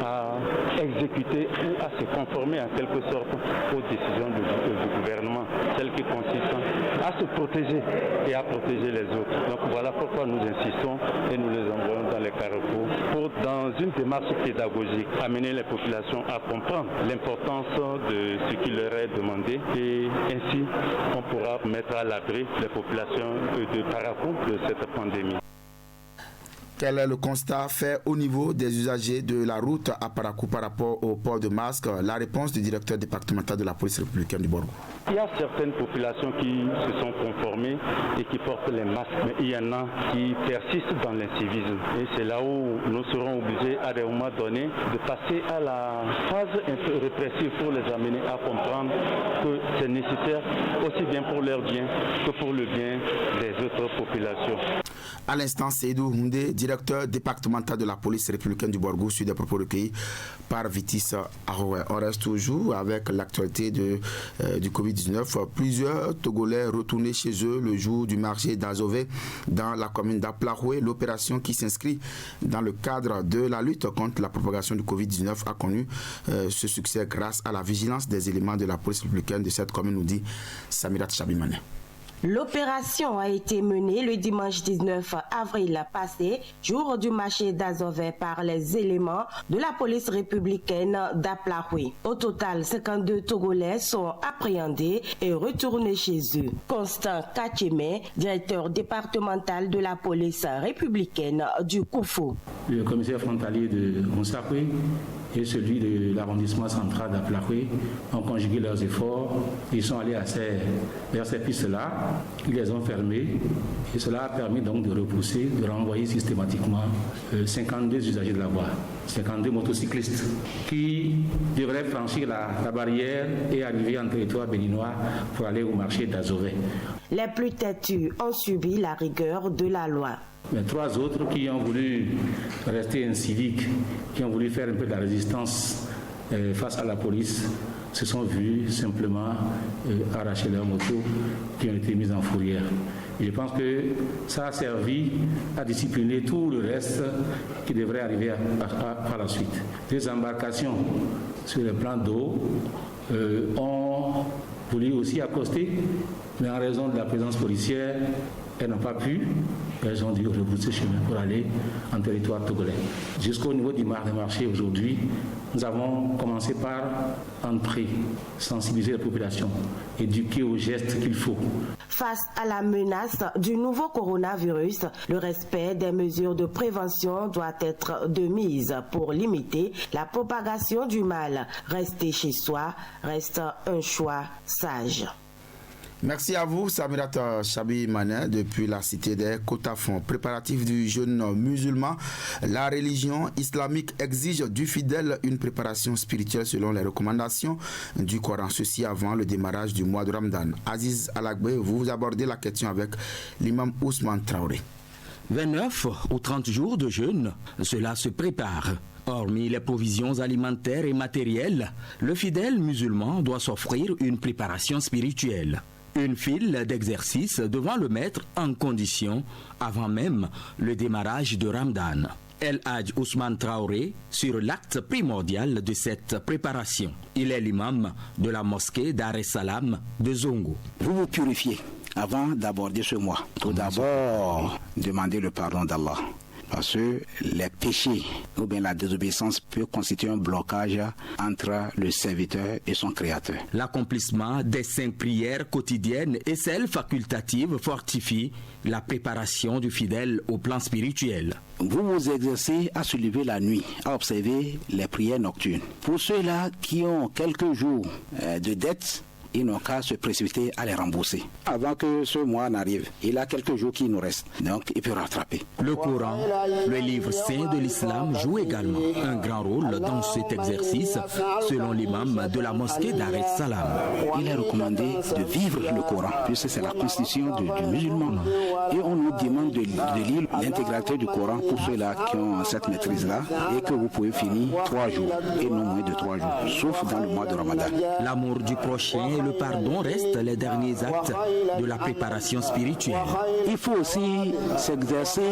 [SPEAKER 17] à exécuter ou à se conformer en quelque sorte aux décisions du gouvernement, celles qui consistent à se protéger et à protéger les autres. Donc voilà pourquoi nous insistons et nous les envoyons dans les carrefours pour, dans une démarche pédagogique, amener les populations à comprendre l'importance de ce qui leur est demandé et ainsi on pourra mettre à l'abri les populations de Parakou de cette pandémie.
[SPEAKER 8] Quel est le constat fait au niveau des usagers de la route à Parakou par rapport au port de masque? La réponse du directeur départemental de la police républicaine du Borgou.
[SPEAKER 17] Il y a certaines populations qui se sont conformées et qui portent les masques, mais il y en a qui persistent dans l'incivisme. Et c'est là où nous serons obligés à des moments donnés de passer à la phase un peu répressive pour les amener à comprendre que c'est nécessaire aussi bien pour leur bien que pour le bien des autres populations.
[SPEAKER 8] À l'instant, Seydou Houndé, directeur départemental de la police républicaine du Borgou, sur des propos recueillis par Vitis Aroué. On reste toujours avec l'actualité du Covid-19. Plusieurs Togolais retournés chez eux le jour du marché d'Azové dans la commune d'Aplaroué. L'opération qui s'inscrit dans le cadre de la lutte contre la propagation du Covid-19 a connu ce succès grâce à la vigilance des éléments de la police républicaine de cette commune, nous dit Samirat Chabimane.
[SPEAKER 18] L'opération a été menée le dimanche 19 avril passé, jour du marché d'Azové, par les éléments de la police républicaine d'Aplaroué. Au total, 52 Togolais sont appréhendés et retournés chez eux. Constant Kacheme, directeur départemental de la police républicaine du Koufou.
[SPEAKER 19] Le commissaire frontalier de Moussakwe et celui de l'arrondissement central d'Aplaroué ont conjugué leurs efforts. Ils sont allés vers ces pistes-là, ils les ont fermées et cela a permis donc de repousser, de renvoyer systématiquement 52 usagers de la voie, 52 motocyclistes qui devraient franchir la barrière et arriver en territoire béninois pour aller au marché d'Azové.
[SPEAKER 18] Les plus têtus ont subi la rigueur de la loi.
[SPEAKER 19] Mais 3 autres qui ont voulu rester inciviques, qui ont voulu faire un peu de la résistance face à la police, se sont vus simplement arracher leurs motos qui ont été mises en fourrière. Et je pense que ça a servi à discipliner tout le reste qui devrait arriver par la suite. Les embarcations sur les plans d'eau ont voulu aussi accoster, mais en raison de la présence policière, elles n'ont pas pu. Elles ont dû rebrousser chemin pour aller en territoire togolais. Jusqu'au niveau du marché aujourd'hui, nous avons commencé par entrer, sensibiliser la population, éduquer aux gestes qu'il faut.
[SPEAKER 18] Face à la menace du nouveau coronavirus, le respect des mesures de prévention doit être de mise pour limiter la propagation du mal. Rester chez soi reste un choix sage.
[SPEAKER 8] Merci à vous, Samirat Chabi Manet, depuis la cité des Kotafons. Préparatif du jeûne musulman, la religion islamique exige du fidèle une préparation spirituelle selon les recommandations du Coran. Ceci avant le démarrage du mois de Ramadan. Aziz Alagbe, vous abordez la question avec l'imam Ousmane Traoré.
[SPEAKER 20] 29 ou 30 jours de jeûne, cela se prépare. Hormis les provisions alimentaires et matérielles, le fidèle musulman doit s'offrir une préparation spirituelle. Une file d'exercices devant le mettre en condition avant même le démarrage de Ramadan. El Hadj Ousmane Traoré sur l'acte primordial de cette préparation. Il est l'imam de la mosquée Dar es Salam de Zongo.
[SPEAKER 21] Vous vous purifiez avant d'aborder ce mois. Tout d'abord, demandez le pardon d'Allah. Parce que les péchés ou bien la désobéissance peut constituer un blocage entre le serviteur et son créateur.
[SPEAKER 20] L'accomplissement des 5 prières quotidiennes et celles facultatives fortifie la préparation du fidèle au plan spirituel.
[SPEAKER 21] Vous vous exercez à se lever la nuit, à observer les prières nocturnes. Pour ceux-là qui ont quelques jours de dette, ils n'ont qu'à se précipiter à les rembourser. Avant que ce mois n'arrive, il y a quelques jours qui nous restent, donc il peut rattraper.
[SPEAKER 20] Le Coran, le livre saint de l'islam, joue également un grand rôle dans cet exercice, selon l'imam de la mosquée Dar es Salam.
[SPEAKER 21] Il est recommandé de vivre le Coran, puisque c'est la constitution du musulman. Et on nous demande de lire l'intégralité du Coran pour ceux-là qui ont cette maîtrise-là, et que vous pouvez finir 3 jours, et non moins de 3 jours, sauf dans le mois de Ramadan.
[SPEAKER 20] L'amour du prochain et le pardon restent les derniers actes de la préparation spirituelle.
[SPEAKER 21] Il faut aussi s'exercer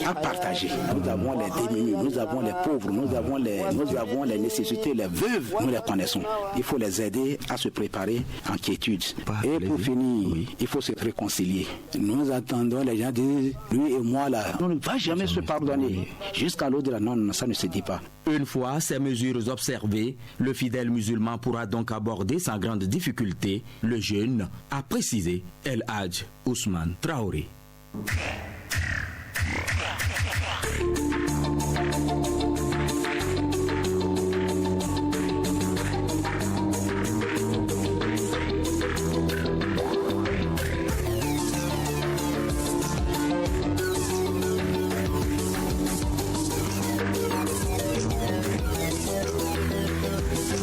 [SPEAKER 21] à partager. Nous avons les démunis, nous avons les pauvres, nous avons les nécessités, les veuves, nous les connaissons. Il faut les aider à se préparer en quiétude. Et pour finir, il faut se réconcilier. Nous attendons les gens disent, lui et moi là, on ne va jamais se pardonner. Jusqu'à l'au-delà, non, ça ne se dit pas.
[SPEAKER 20] Une fois ces mesures observées, le fidèle musulman pourra donc aborder sans grande difficulté le jeûne, a précisé El Hadj Ousmane Traoré.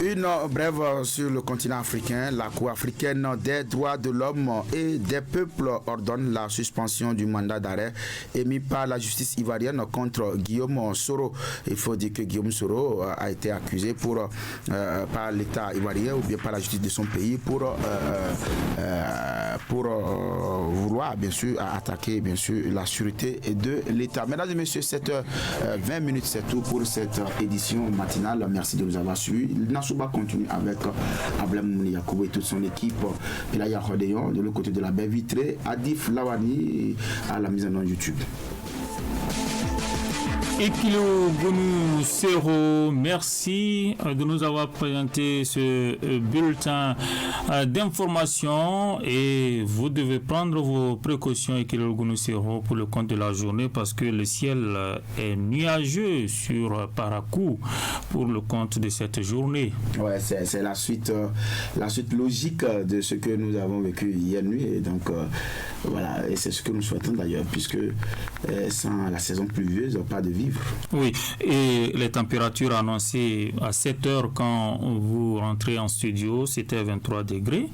[SPEAKER 8] Une brève sur le continent africain. La Cour africaine des droits de l'homme et des peuples ordonne la suspension du mandat d'arrêt émis par la justice ivoirienne contre Guillaume Soro. Il faut dire que Guillaume Soro a été accusé par l'État ivoirien ou bien par la justice de son pays pour vouloir bien sûr attaquer bien sûr la sûreté de l'État. Mesdames et messieurs, 7h20, c'est tout pour cette édition matinale. Merci de nous avoir suivis. Nassouba continue avec Ablem Yacoub et toute son équipe. Pelaya Rodéon de l'autre côté de la baie vitrée, Adif Lawani à la mise en onde YouTube.
[SPEAKER 6] Ekilo Gounou Sero, merci de nous avoir présenté ce bulletin d'information et vous devez prendre vos précautions Ekilo Gounou Sero pour le compte de la journée parce que le ciel est nuageux sur Parakou pour le compte de cette journée.
[SPEAKER 8] Ouais, c'est la suite logique de ce que nous avons vécu hier nuit et donc voilà, et c'est ce que nous souhaitons d'ailleurs puisque sans la saison pluvieuse, pas de vie.
[SPEAKER 6] Oui, et les températures annoncées à 7 heures quand vous rentrez en studio, c'était 23 degrés.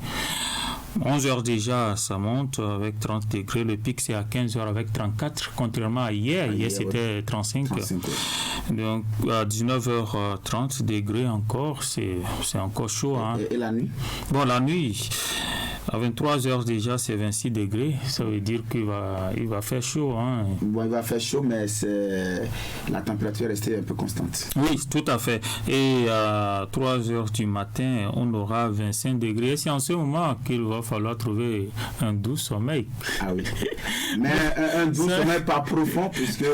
[SPEAKER 6] 11 heures déjà, ça monte avec 30 degrés. Le pic, c'est à 15 heures avec 34, contrairement à hier. Hier, c'était 35. Donc, à 19h30 degrés encore, c'est encore chaud. Hein.
[SPEAKER 8] Et la nuit?
[SPEAKER 6] Bon, la nuit... À 23 heures déjà, c'est 26 degrés. Ça veut dire qu'il va faire chaud. Hein.
[SPEAKER 8] Bon, il va faire chaud, mais la température est restée un peu constante.
[SPEAKER 6] Oui, tout à fait. Et à 3 heures du matin, on aura 25 degrés. C'est en ce moment qu'il va falloir trouver un doux sommeil.
[SPEAKER 8] Ah oui. Mais un doux sommeil pas profond, puisque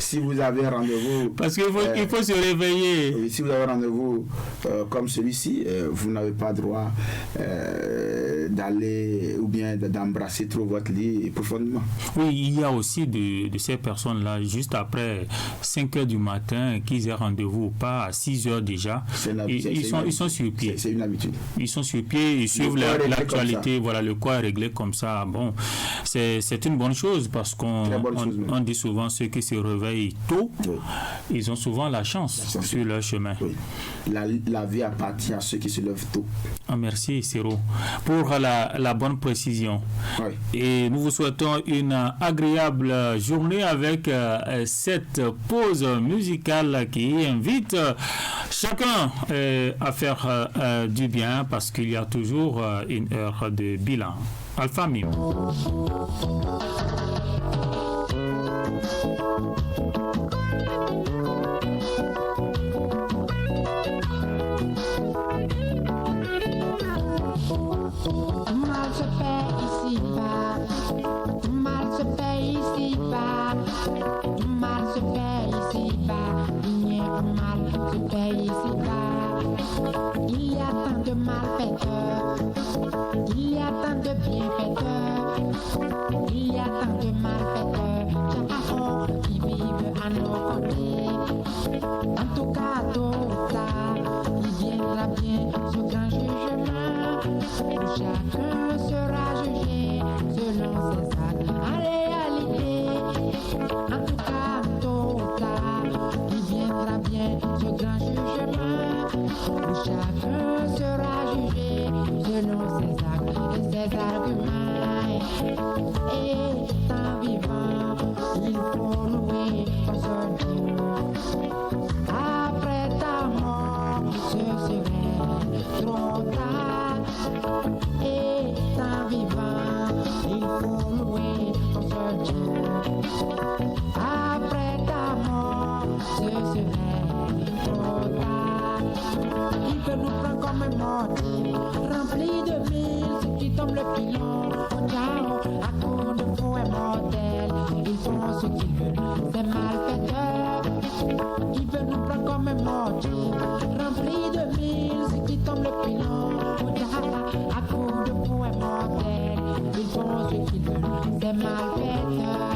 [SPEAKER 8] si vous avez rendez-vous...
[SPEAKER 6] Parce qu'il faut se réveiller.
[SPEAKER 8] Oui, si vous avez rendez-vous comme celui-ci, vous n'avez pas droit d'aller ou bien d'embrasser trop votre lit profondément.
[SPEAKER 6] Oui, il y a aussi de ces personnes-là, juste après 5 heures du matin, qu'ils aient rendez-vous ou pas, à 6 heures déjà, ils sont sur pied.
[SPEAKER 8] C'est une habitude.
[SPEAKER 6] Ils sont sur pied, ils suivent l'actualité, voilà, le corps est réglé comme ça. Bon, c'est une bonne chose parce qu'on dit souvent ceux qui se réveillent tôt, oui, ils ont souvent la chance sur leur chemin.
[SPEAKER 8] Oui. La vie appartient à ceux qui se lèvent tôt.
[SPEAKER 6] Ah, merci, Siro. Pour la la bonne précision.
[SPEAKER 8] Oui.
[SPEAKER 6] Et nous vous souhaitons une agréable journée avec cette pause musicale qui invite chacun à faire du bien parce qu'il y a toujours une heure de bilan. Alpha Mim.
[SPEAKER 3] Il y a tant de malfaiteurs, il y a tant de bienfaiteurs, il y a tant de malfaiteurs, chacun qui vivent à nos côtés. En tout cas, tôt ou tard, il viendra bien ce grand jugement où chacun sera jugé selon ses actes. En réalité, en tout cas, tôt ou tard, il viendra bien ce grand jugement où chacun sera jugé selon ses actes et ses arguments. Et en vivant, il faut louer son Dieu. Après ta mort, ce serait trop tard. Et en vivant, il faut louer son Dieu. Après ta mort, ce serait trop tard. Il peut nous prendre comme un mortier, rempli de mille, ceux qui tombent le pilon. Ciao, à coup de faux et mortels, ils font ce qu'ils veulent, c'est malfaiteurs. Il veut nous prendre comme un mortier, rempli de mille, ceux qui tombent le pilon. À coup de faux et mortels, ils font ce qu'ils veulent, c'est malfaiteurs.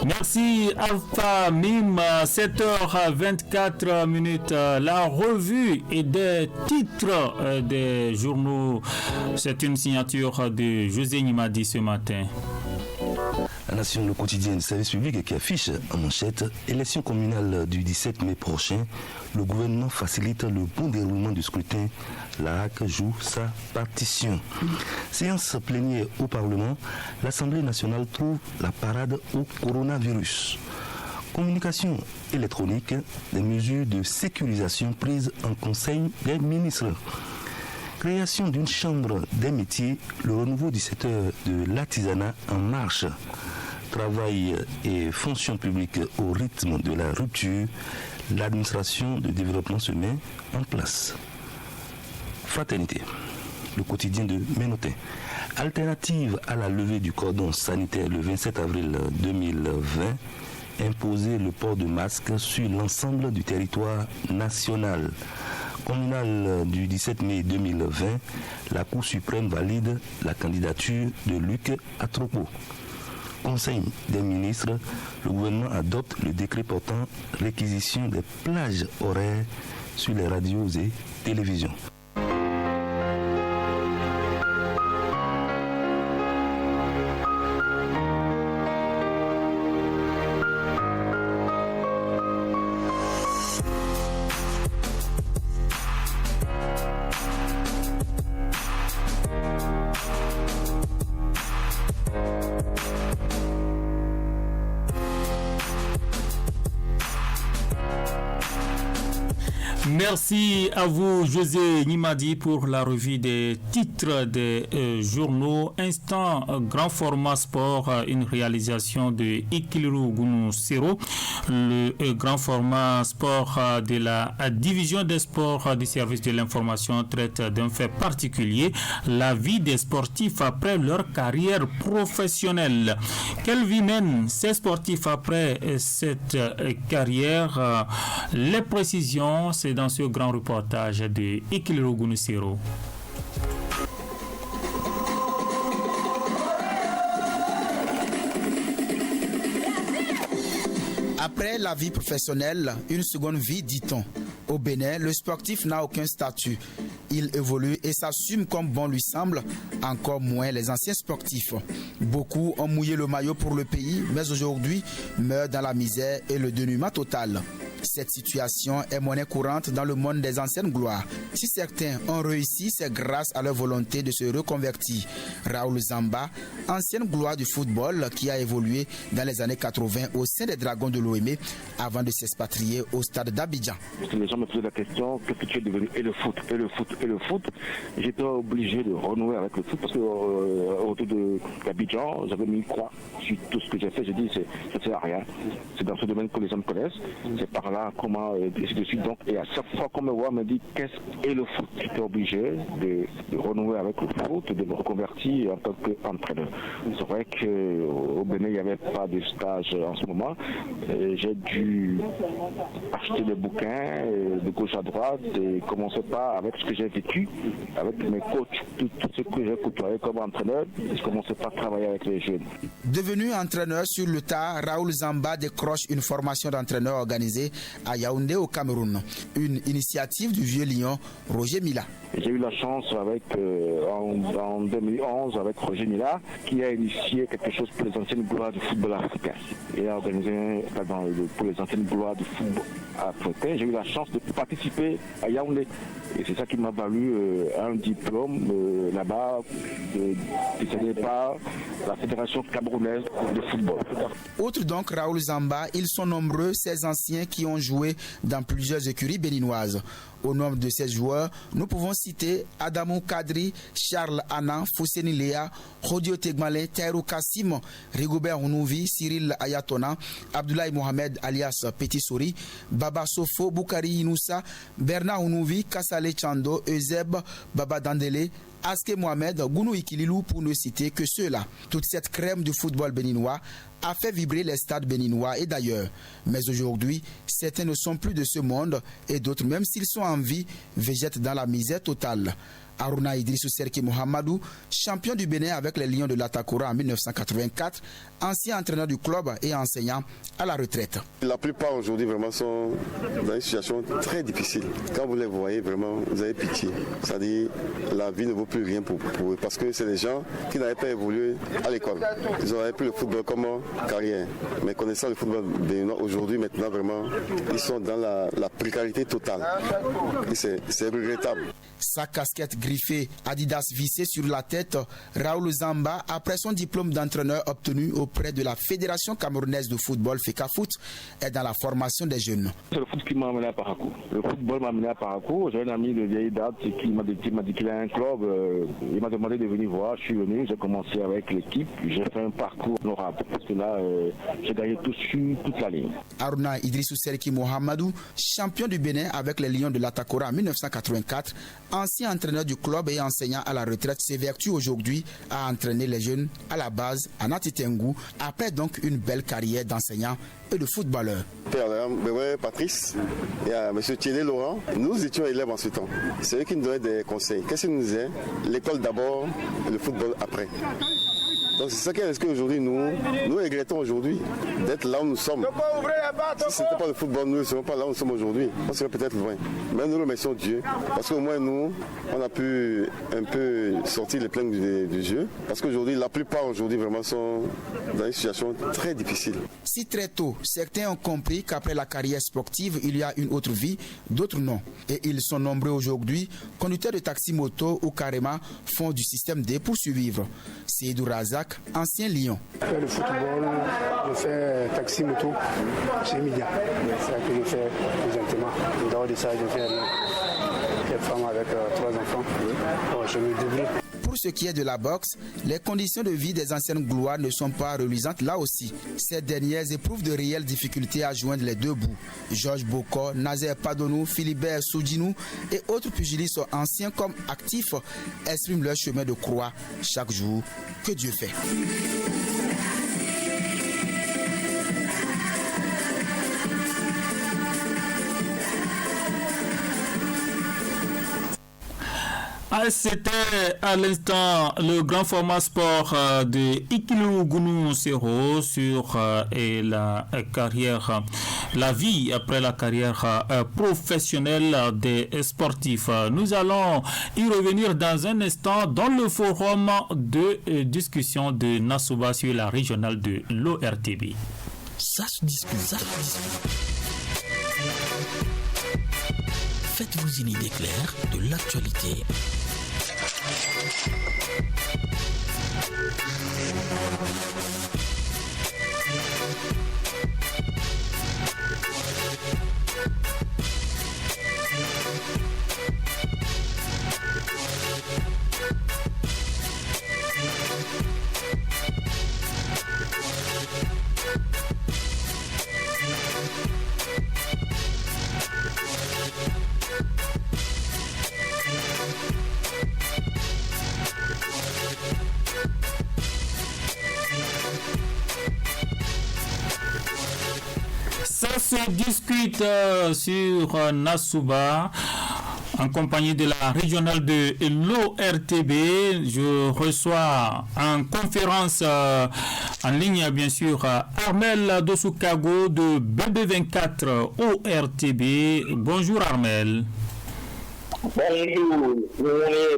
[SPEAKER 6] Merci Alpha Mim, 7h24 minutes. La revue et des titres des journaux, c'est une signature de José Nimadi ce matin.
[SPEAKER 22] La Nation, le quotidien du service public qui affiche en manchette élection communale du 17 mai prochain. Le gouvernement facilite le bon déroulement du scrutin. La HAC joue sa partition. Séance plénière au Parlement. L'Assemblée nationale trouve la parade au coronavirus. Communication électronique, des mesures de sécurisation prises en Conseil des ministres. Création d'une chambre des métiers, le renouveau du secteur de l'artisanat en marche. Travail et fonction publique au rythme de la rupture, l'administration de développement se met en place. Fraternité, le quotidien de Ménotin. Alternative à la levée du cordon sanitaire le 27 avril 2020, imposer le port de masque sur l'ensemble du territoire national. Communal du 17 mai 2020, la Cour suprême valide la candidature de Luc Atropo. Conseil des ministres, le gouvernement adopte le décret portant réquisition des plages horaires sur les radios et télévisions.
[SPEAKER 6] Merci à vous, José Nimadi, pour la revue des titres des journaux. Instant grand format sport, une réalisation de Ikiliru Gunusero. Le grand format sport de la division des sports du service de l'information traite d'un fait particulier, la vie des sportifs après leur carrière professionnelle. Quelle vie mènent ces sportifs après cette carrière? Les précisions, c'est dans ce grand reportage de Ikiliru Gunusero.
[SPEAKER 8] Après la vie professionnelle, une seconde vie, dit-on. Au Bénin, le sportif n'a aucun statut. Il évolue et s'assume comme bon lui semble, encore moins les anciens sportifs. Beaucoup ont mouillé le maillot pour le pays, mais aujourd'hui meurent dans la misère et le dénuement total. Cette situation est monnaie courante dans le monde des anciennes gloires. Si certains ont réussi, c'est grâce à leur volonté de se reconvertir. Raoul Zamba, ancienne gloire du football qui a évolué dans les années 80 au sein des Dragons de l'OM avant de s'expatrier au stade d'Abidjan.
[SPEAKER 4] Les gens me posaient la question, qu'est-ce que tu es devenu? Et le foot. J'étais obligé de renouer avec le foot parce que autour d'Abidjan, j'avais mis une croix sur tout ce que j'ai fait. J'ai dit, ça ne sert à rien. C'est dans ce domaine que les gens me connaissent. C'est par là, comment, et ainsi de suite. Donc, et à chaque fois qu'on me voit, on me dit, qu'est-ce qu'est le foot? J'étais obligé de renouer avec le foot, de me reconvertir en tant qu'entraîneur. C'est vrai qu'au Bénin, il n'y avait pas de stage en ce moment. J'ai dû acheter des bouquins de gauche à droite et commencer pas avec ce que j'ai vécu, avec mes coachs, tout ce que j'ai côtoyé comme entraîneur. Je commençais pas à travailler avec les jeunes.
[SPEAKER 8] Devenu entraîneur sur le tas, Raoul Zamba décroche une formation d'entraîneur organisée à Yaoundé au Cameroun. Une initiative du vieux lion Roger Mila.
[SPEAKER 4] J'ai eu la chance en 2011 avec Roger Mila qui a initié quelque chose pour les anciennes gloires du football africain. Il a organisé pour les anciennes gloires du football africain. J'ai eu la chance de participer à Yaoundé. Et c'est ça qui m'a valu un diplôme là-bas décerné par la Fédération camerounaise de football.
[SPEAKER 8] Outre donc Raoul Zamba, ils sont nombreux ces anciens qui ont joué dans plusieurs écuries béninoises. Au nombre de ces joueurs, nous pouvons citer Adamou Kadri, Charles Annan, Fousseni Léa, Rodio Tegmalé, Taïrou Kassim, Rigobert Hounouvi, Cyril Ayatona, Abdoulaye Mohamed alias Petit Souri, Baba Sofo, Boukari Inoussa, Bernard Hounouvi, Kassale Chando, Euseb, Baba Dandele, Aske Mohamed, Gounou Ikililou pour ne citer que ceux-là. Toute cette crème du football béninois a fait vibrer les stades béninois et d'ailleurs. Mais aujourd'hui, certains ne sont plus de ce monde et d'autres, même s'ils sont en vie, végètent dans la misère totale. Aruna Idrissou Serki Mohamedou, champion du Bénin avec les Lions de l'Atakora en 1984, ancien entraîneur du club et enseignant à la retraite.
[SPEAKER 5] La plupart aujourd'hui vraiment sont dans une situation très difficile. Quand vous les voyez vraiment, vous avez pitié. C'est-à-dire la vie ne vaut plus rien pour eux parce que c'est des gens qui n'avaient pas évolué à l'école. Ils auraient pris le football comme carrière. Mais connaissant le football béninois aujourd'hui, maintenant vraiment, ils sont dans la précarité totale. Et c'est regrettable.
[SPEAKER 8] Sa casquette griffée Adidas vissée sur la tête, Raoul Zamba, après son diplôme d'entraîneur obtenu auprès de la Fédération camerounaise de football FECAFOOT, est dans la formation des jeunes.
[SPEAKER 4] C'est le foot qui m'a amené à Parakou. Le football m'a amené à Parakou. J'ai un ami de vieille date qui m'a dit qu'il a un club. Il m'a demandé de venir voir. Je suis venu, j'ai commencé avec l'équipe. J'ai fait un parcours honorable parce que là, j'ai gagné toute la ligne.
[SPEAKER 8] Aruna Idrissou Serki Mohamedou, champion du Bénin avec les Lions de l'Atakora en 1984, ancien entraîneur du club et enseignant à la retraite, s'évertue aujourd'hui à entraîner les jeunes à la base à Natitengu, après donc une belle carrière d'enseignant et de footballeur.
[SPEAKER 5] Patrice et à M. Thierry Laurent, nous étions élèves en ce temps. C'est eux qui nous donnaient des conseils. Qu'est-ce qu'ils nous disaient? L'école d'abord et le football après. Donc c'est ça qui est ce qu'aujourd'hui nous regrettons aujourd'hui d'être là où nous sommes. Si ce n'était pas le football, nous ne serions pas là où nous sommes aujourd'hui. On serait peut-être loin. Mais nous remercions Dieu parce qu'au moins nous, on a pu un peu sortir les plans du jeu. Parce qu'aujourd'hui, la plupart aujourd'hui vraiment sont dans une situation très difficile.
[SPEAKER 8] Si très tôt, certains ont compris qu'après la carrière sportive, il y a une autre vie, d'autres non. Et ils sont nombreux aujourd'hui, conducteurs de taxi-moto ou carrément font du système D pour survivre. Seydou Razak, ancien Lion.
[SPEAKER 23] Le football, je fais taxi-moto chez Média. C'est ça que je fais présentement. En dehors de ça, je fais une femme avec 3 enfants. Bon, je me débrouille.
[SPEAKER 8] Pour ce qui est de la boxe, les conditions de vie des anciennes gloires ne sont pas reluisantes là aussi. Ces dernières éprouvent de réelles difficultés à joindre les deux bouts. Georges Boko, Nazer Padonou, Philibert Soudjinou et autres pugilistes anciens comme actifs expriment leur chemin de croix chaque jour que Dieu fait.
[SPEAKER 6] C'était à l'instant le grand format sport de Ikilou Gounou Sero sur la carrière, la vie après la carrière professionnelle des sportifs. Nous allons y revenir dans un instant dans le forum de discussion de Nassouba sur la régionale de l'ORTB.
[SPEAKER 2] Ça se discute. Faites-vous une idée claire de l'actualité.
[SPEAKER 6] Ça se discute sur Nassouba en compagnie de la régionale de l'ORTB. Je reçois en conférence en ligne, bien sûr, Armel Dossoukago de BB24 ORTB. Bonjour Armel.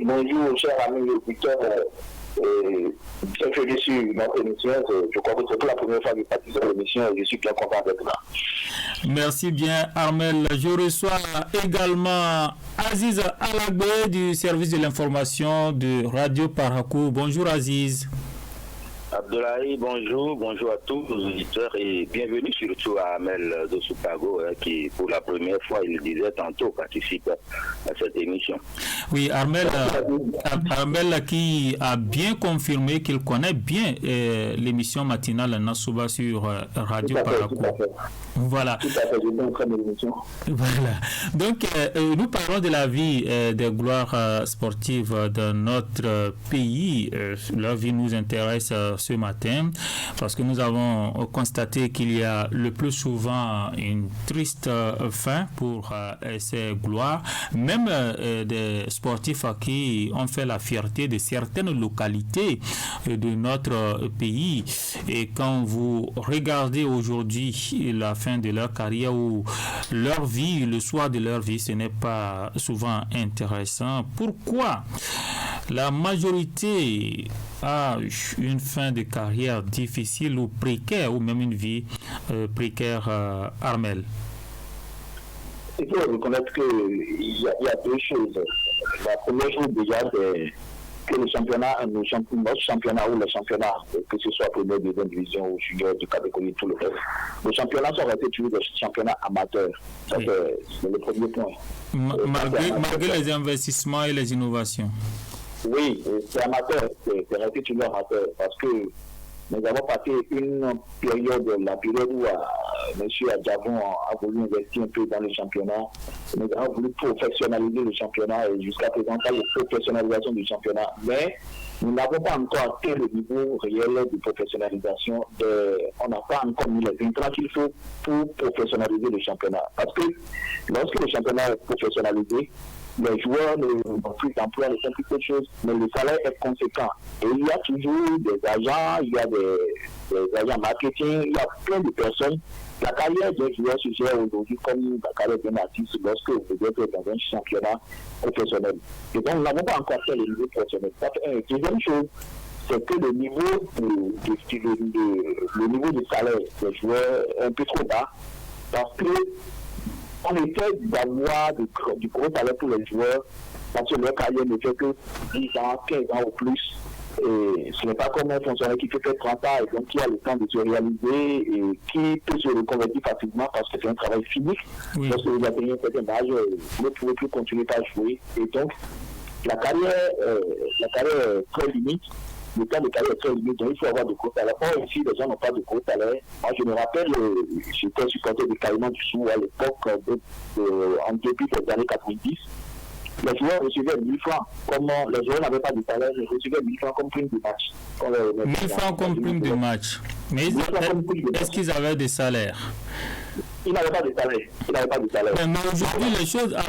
[SPEAKER 1] Bonjour, chers amis écouteurs. Bienvenue sur notre émission. Je crois que c'est pour la première fois que je participe à l'émission et je suis bien content d'être là.
[SPEAKER 6] Merci bien Armel. Je reçois également Aziz Alagbe du service de l'information de Radio Parakou. Bonjour Aziz.
[SPEAKER 1] Abdoulaye, bonjour à tous nos auditeurs et bienvenue surtout à Armel Dossoukago qui pour la première fois, il le disait tantôt, participe à cette émission.
[SPEAKER 6] Oui, Armel qui a bien confirmé qu'il connaît bien l'émission matinale Nassouba sur Radio Parakou. Voilà.
[SPEAKER 1] Tout à fait, j'ai bien entendu l'émission.
[SPEAKER 6] Voilà. Donc, nous parlons de la vie des gloires sportives de notre pays. Leur vie nous intéresse ce matin parce que nous avons constaté qu'il y a le plus souvent une triste fin pour ces gloires, même des sportifs qui ont fait la fierté de certaines localités de notre pays. Et quand vous regardez aujourd'hui la fin de leur carrière ou leur vie, le soir de leur vie, ce n'est pas souvent intéressant. Pourquoi la majorité a une fin de carrière difficile ou précaire, ou même une vie précaire, Armel?
[SPEAKER 1] Il faut reconnaître qu'il y a deux choses. La première chose déjà, c'est que le championnat, notre championnat ou le championnat, que ce soit première, deuxième division ou junior, de catégorie, tout le reste, les championnats sont restés toujours des championnats amateurs. Ça, oui. C'est le premier point.
[SPEAKER 6] Malgré les investissements et les innovations.
[SPEAKER 1] Oui, c'est amateur, c'est resté toujours amateur parce que nous avons passé une période, la période où M. Adjavon a voulu investir un peu dans le championnat. Nous avons voulu professionnaliser le championnat et jusqu'à présent, pas de professionnalisation du championnat. Mais nous n'avons pas encore atteint le niveau réel de professionnalisation. On n'a pas encore mis les intrants qu'il faut pour professionnaliser le championnat. Parce que lorsque le championnat est professionnalisé, les joueurs n'ont plus d'emploi, ne font plus de choses, mais le salaire est conséquent. Et il y a toujours des agents, il y a des agents marketing, il y a plein de personnes. La carrière d'un joueur se gère aujourd'hui comme la carrière d'un artiste lorsque vous êtes dans un championnat professionnel. Et donc, nous n'avons pas encore fait le niveau professionnel. Deuxième chose, c'est que le niveau de salaire des joueurs est un peu trop bas parce que on essaie d'avoir du gros salaire pour les joueurs parce que leur carrière ne fait que 10 ans, 15 ans ou plus. Et ce n'est pas comme un fonctionnaire qui fait 30 ans et donc qui a le temps de se réaliser et qui peut se reconvertir facilement parce que c'est un travail physique. Oui. Lorsque vous atteignez un certain âge, vous ne pouvez plus continuer à jouer. Et donc, la carrière est très limite. Le temps de carrière est très limite, donc il faut avoir de gros salaires. Or, ici, les gens n'ont pas de gros salaires. Moi, je me rappelle, j'étais supporter de Caïman du Sou à l'époque, depuis les années 90. Les joueurs recevaient 1000 francs. Comme les joueurs n'avaient pas de salaire, ils recevaient 1000 francs comme prime de match.
[SPEAKER 6] 1000 francs comme prime de match. Mais est-ce qu'ils avaient des salaires?
[SPEAKER 1] Il n'avait pas de salaire.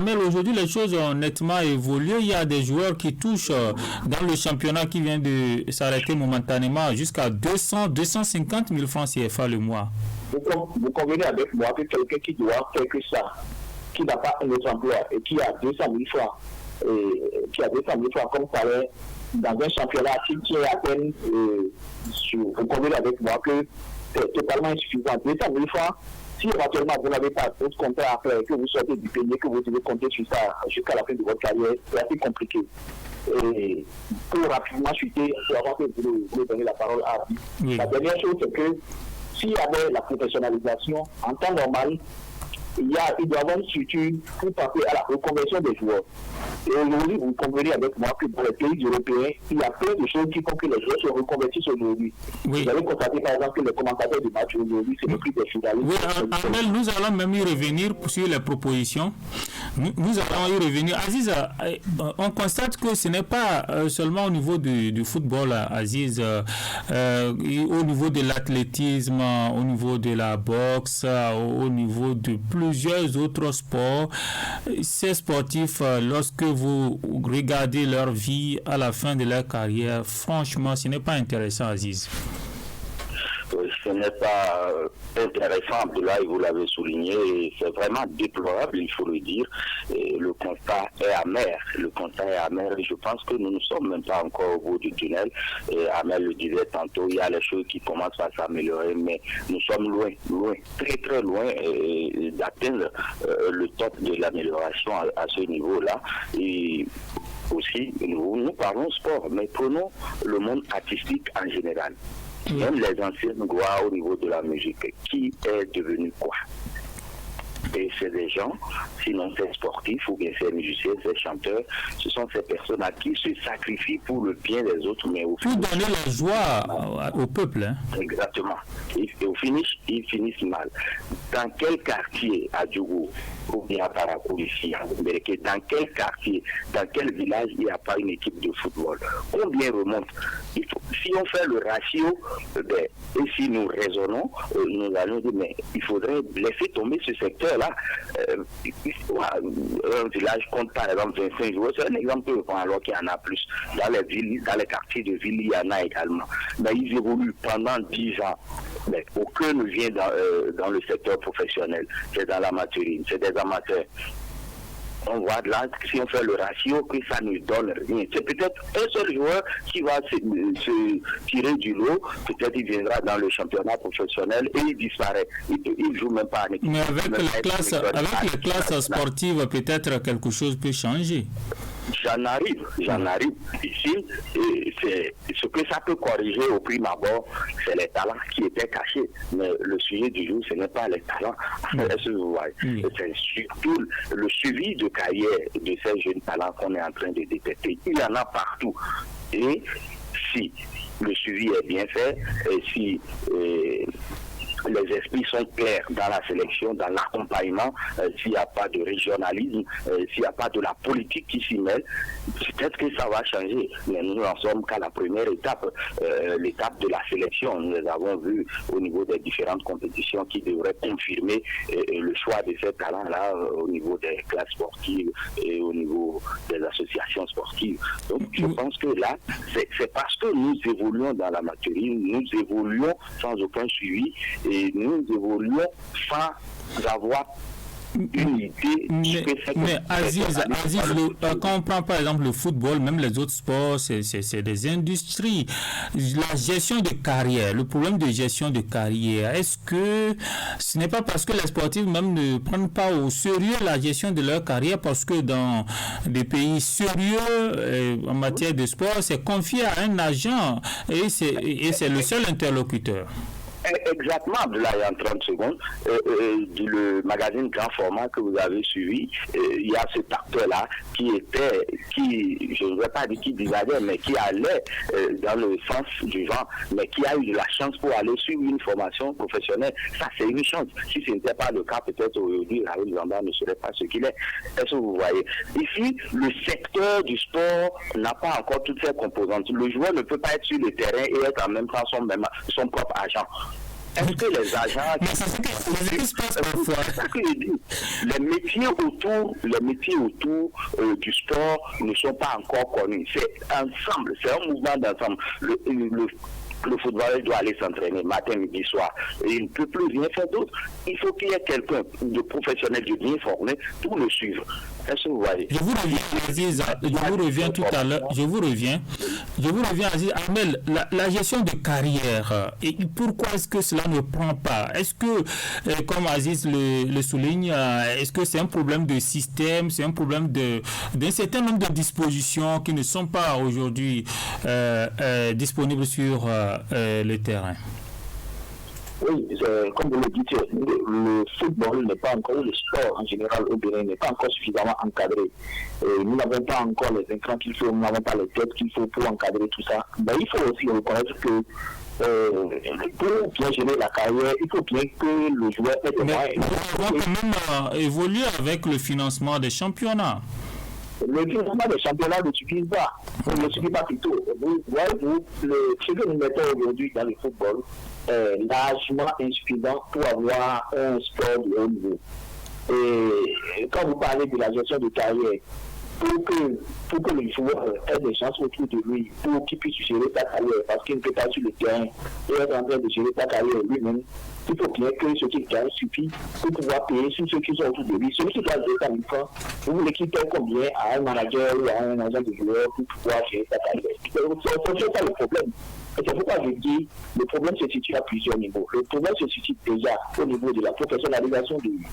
[SPEAKER 6] Mais aujourd'hui, les choses ont nettement évolué. Il y a des joueurs qui touchent dans le championnat qui vient de s'arrêter momentanément jusqu'à 250 000 francs CFA le mois.
[SPEAKER 1] Vous convenez avec moi que quelqu'un qui doit faire que ça, qui n'a pas un autre emploi et qui a 200 000 francs, comme salaire dans un championnat qui est à peine, vous convenez avec moi que c'est totalement insuffisant. 200 000 francs, Si éventuellement vous n'avez pas d'autres contrats à faire, que vous sortez du pays, que vous devez compter sur ça jusqu'à la fin de votre carrière, c'est assez compliqué. Et pour rapidement chuter, avant que vous voulez donner la parole à Aziz, la dernière chose, c'est que s'il y avait la professionnalisation, en temps normal, il doit y avoir une structure pour passer à la reconversion des joueurs. Et aujourd'hui, vous convenez avec moi que pour les pays européens, il y a plein de choses qui font que les joueurs se reconvertissent aujourd'hui. Vous avez constaté par exemple que les commentateurs du match aujourd'hui, c'est le prix des journalistes.
[SPEAKER 6] Oui, Armel, nous allons même y revenir sur les propositions. Nous allons y revenir. Aziz, on constate que ce n'est pas seulement au niveau du football, Aziz, au niveau de l'athlétisme, au niveau de la boxe, au niveau de plusieurs autres sports. Ces sportifs, lorsque vous regardez leur vie à la fin de leur carrière, franchement, ce n'est pas intéressant, Aziz.
[SPEAKER 7] Ce n'est pas intéressant, là, vous l'avez souligné, c'est vraiment déplorable, il faut le dire. Et le constat est amer. Le constat est amer et je pense que nous ne sommes même pas encore au bout du tunnel. Et Amel le disait tantôt, il y a les choses qui commencent à s'améliorer, mais nous sommes loin, très très loin d'atteindre le top de l'amélioration à ce niveau-là. Et aussi, nous parlons sport, mais prenons le monde artistique en général. Même les anciennes gloires au niveau de la musique, qui est devenu quoi? Et c'est des gens, sinon c'est sportifs ou bien c'est musiciens, c'est chanteurs, ce sont ces personnes qui se sacrifient pour le bien des autres, mais au
[SPEAKER 6] finish... Pour donner la joie au peuple. Hein.
[SPEAKER 7] Exactement. Et au finish, ils finissent mal. Dans quel quartier à Djougou ou bien à Parakou ici, dans quel quartier, dans quel village il n'y a pas une équipe de football? Combien remonte? Si on fait le ratio, et si nous raisonnons, nous allons dire, mais il faudrait laisser tomber ce secteur-là. Un village compte par exemple 25 joueurs, c'est un exemple alors qu'il y en a plus. Dans les villes, dans les quartiers de ville, il y en a également. Mais ils évoluent pendant 10 ans. Mais aucun ne vient dans le secteur professionnel. C'est dans l'amateurisme, c'est des amateurs. On voit là, si on fait le ratio, que ça ne donne rien. C'est peut-être un seul joueur qui va se tirer du lot, peut-être il viendra dans le championnat professionnel et il disparaît. Il ne joue même pas en équipe.
[SPEAKER 6] Mais avec les classes sportives, peut-être quelque chose peut changer.
[SPEAKER 7] J'en arrive. Ici, c'est ce que ça peut corriger au prime abord, c'est les talents qui étaient cachés. Mais le sujet du jour, ce n'est pas les talents. C'est surtout le suivi de carrière de ces jeunes talents qu'on est en train de détecter. Il y en a partout. Et si le suivi est bien fait, et si les esprits sont clairs dans la sélection, dans l'accompagnement, s'il n'y a pas de régionalisme, s'il n'y a pas de la politique qui s'y mêle, peut-être que ça va changer. Mais nous n'en sommes qu'à la première étape, l'étape de la sélection. Nous les avons vu au niveau des différentes compétitions qui devraient confirmer le choix de ces talents-là au niveau des classes sportives et au niveau des associations sportives. Donc je pense que là, c'est parce que nous évoluons dans l'amateurisme, nous évoluons sans aucun suivi, et nous évoluons sans avoir une idée.
[SPEAKER 6] Mais Aziz, quand on prend par exemple le football, même les autres sports, c'est des industries. La gestion de carrière, le problème de gestion de carrière, est-ce que ce n'est pas parce que les sportifs même ne prennent pas au sérieux la gestion de leur carrière, parce que dans des pays sérieux en matière de sport, c'est confié à un agent et c'est le seul interlocuteur?
[SPEAKER 7] Exactement, là, il y a 30 secondes, le magazine Grand Format que vous avez suivi, il y a cet acteur-là qui, je ne veux pas dire qui divaguait, mais qui allait dans le sens du vent, mais qui a eu de la chance pour aller suivre une formation professionnelle. Ça, c'est une chance. Si ce n'était pas le cas, peut-être aujourd'hui, Raoul Zamba ne serait pas ce qu'il est. Est-ce que vous voyez? Ici, le secteur du sport n'a pas encore toutes ses composantes. Le joueur ne peut pas être sur le terrain et être en même temps son propre agent. Est-ce que les agents... Les métiers autour du sport ne sont pas encore connus. C'est ensemble, c'est un mouvement d'ensemble. le footballeur doit aller s'entraîner matin, midi, soir. Et il ne peut plus rien faire d'autre. Il faut qu'il y ait quelqu'un de professionnel, de bien formé pour le suivre. Est-ce que vous voyez?
[SPEAKER 6] Je vous reviens, Aziz, je vous reviens tout à l'heure. Je vous reviens, Aziz. Ahmed, la gestion de carrière, et pourquoi est-ce que cela ne prend pas? Est-ce que, comme Aziz le souligne, est-ce que c'est un problème de système, c'est un problème d'un certain nombre de dispositions qui ne sont pas aujourd'hui disponibles sur le terrain?
[SPEAKER 1] Oui, comme vous le dites, le football n'est pas encore, le sport en général au Bénin n'est pas encore suffisamment encadré. Nous n'avons pas encore les écrans qu'il faut, nous n'avons pas les têtes qu'il faut pour encadrer tout ça. Mais il faut aussi reconnaître que pour bien gérer la carrière, il faut bien que le joueur ait des moyens.
[SPEAKER 6] Nous devons quand même évoluer avec le financement des championnats.
[SPEAKER 1] Le financement des championnats ne suffit pas. On ne suffit pas plutôt. Ce que nous mettons aujourd'hui dans le football est largement insuffisant pour avoir un sport de haut niveau. Et quand vous parlez de la gestion de carrière, pour que le joueur ait des chances autour de lui, pour qu'il puisse gérer sa carrière, parce qu'il ne peut pas sur le terrain et être en train de gérer sa carrière lui-même, il faut bien que ce qu'il gagne suffit pour pouvoir payer sur ceux qui sont autour de lui. Celui qui doit gérer sa mission, vous voulez qu'il paye combien à un manager ou à un agent de joueur pour pouvoir gérer sa carrière? C'est ça le problème. Et c'est pourquoi je dis le problème se situe à plusieurs niveaux. Le problème se situe déjà au niveau de la professionnalisation du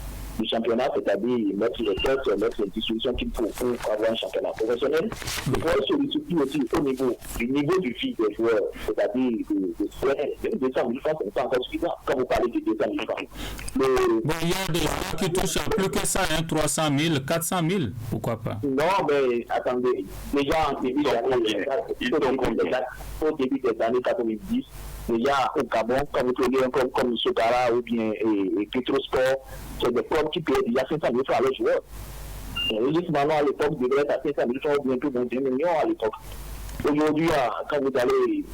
[SPEAKER 1] championnat, c'est-à-dire mettre les tests, mettre les dispositions qu'il faut pour avoir un championnat professionnel. Le problème se situe aussi au niveau du vie des joueurs, c'est-à-dire de 200 000 francs, ce n'est pas encore suffisant. Quand vous parlez de 200 000 francs.
[SPEAKER 6] Il y a des gens qui touchent à plus que ça, 300 000, 400 000, pourquoi pas?
[SPEAKER 1] Non, mais attendez, déjà en début au début des années 90, déjà au Gabon, quand vous prenez un club comme Sokara ou bien Petrosport, c'est des clubs qui payaient déjà 500 000 francs à leurs joueurs. Juste maintenant, à l'époque, devrait être à 500 000 francs ou bien plus de 20 millions à l'époque. Aujourd'hui, quand vous allez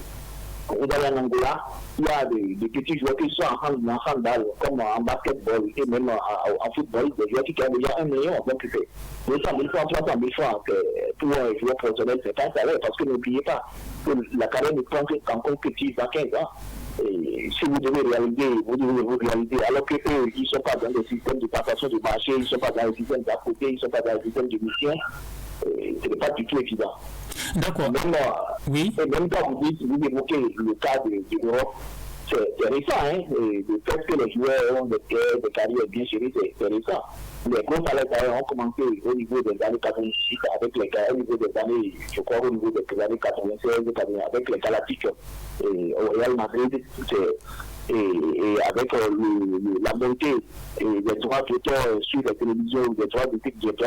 [SPEAKER 1] en Angola, il y a des petits joueurs qui sont en handball, comme en basketball et même en football, des joueurs qui gagnent déjà 1 million. Donc, 200 000 francs, 300 000 francs pour un joueur professionnel, c'est pas un salaire, parce que n'oubliez pas que la carrière ne prend qu'en compte que 10 à 15 ans. Et si vous devez réaliser, vous devez réaliser, alors qu'eux, ils ne sont pas dans le système de passation de marché, ils ne sont pas dans le système d'à côté, ils ne sont pas dans le système de mission, ce n'est pas du tout évident.
[SPEAKER 6] D'accord.
[SPEAKER 1] Oui. Et même quand vous évoquez le cas de l'Europe, c'est récent, hein. Le fait que les joueurs ont des carrières bien gérées, c'est récent. Les gros salaires ont commencé au niveau des années 86, au niveau des années, je crois, au niveau des années 96, avec les Galactiques au Real Madrid, et avec la montée des droits d'auteur sur les télévisions, des droits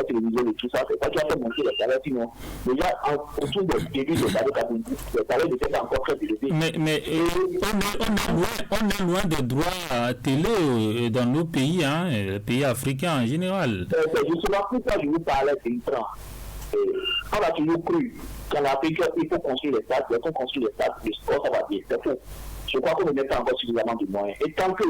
[SPEAKER 1] télévision et tout ça, c'est pas qui a fait monter les salaires, sinon déjà autour des débuts des années 90, les salaires n'étaient pas encore très élevés.
[SPEAKER 6] Mais on est loin des droits télé dans nos pays, les pays africains en général.
[SPEAKER 1] C'est justement pourquoi je vous parlais d'intrants. On a toujours cru qu'en Afrique, il faut construire les stades, il faut construire les stades, le sport, ça va bien, c'est faux. Je crois qu'on ne met pas encore suffisamment de moyens. Et tant que,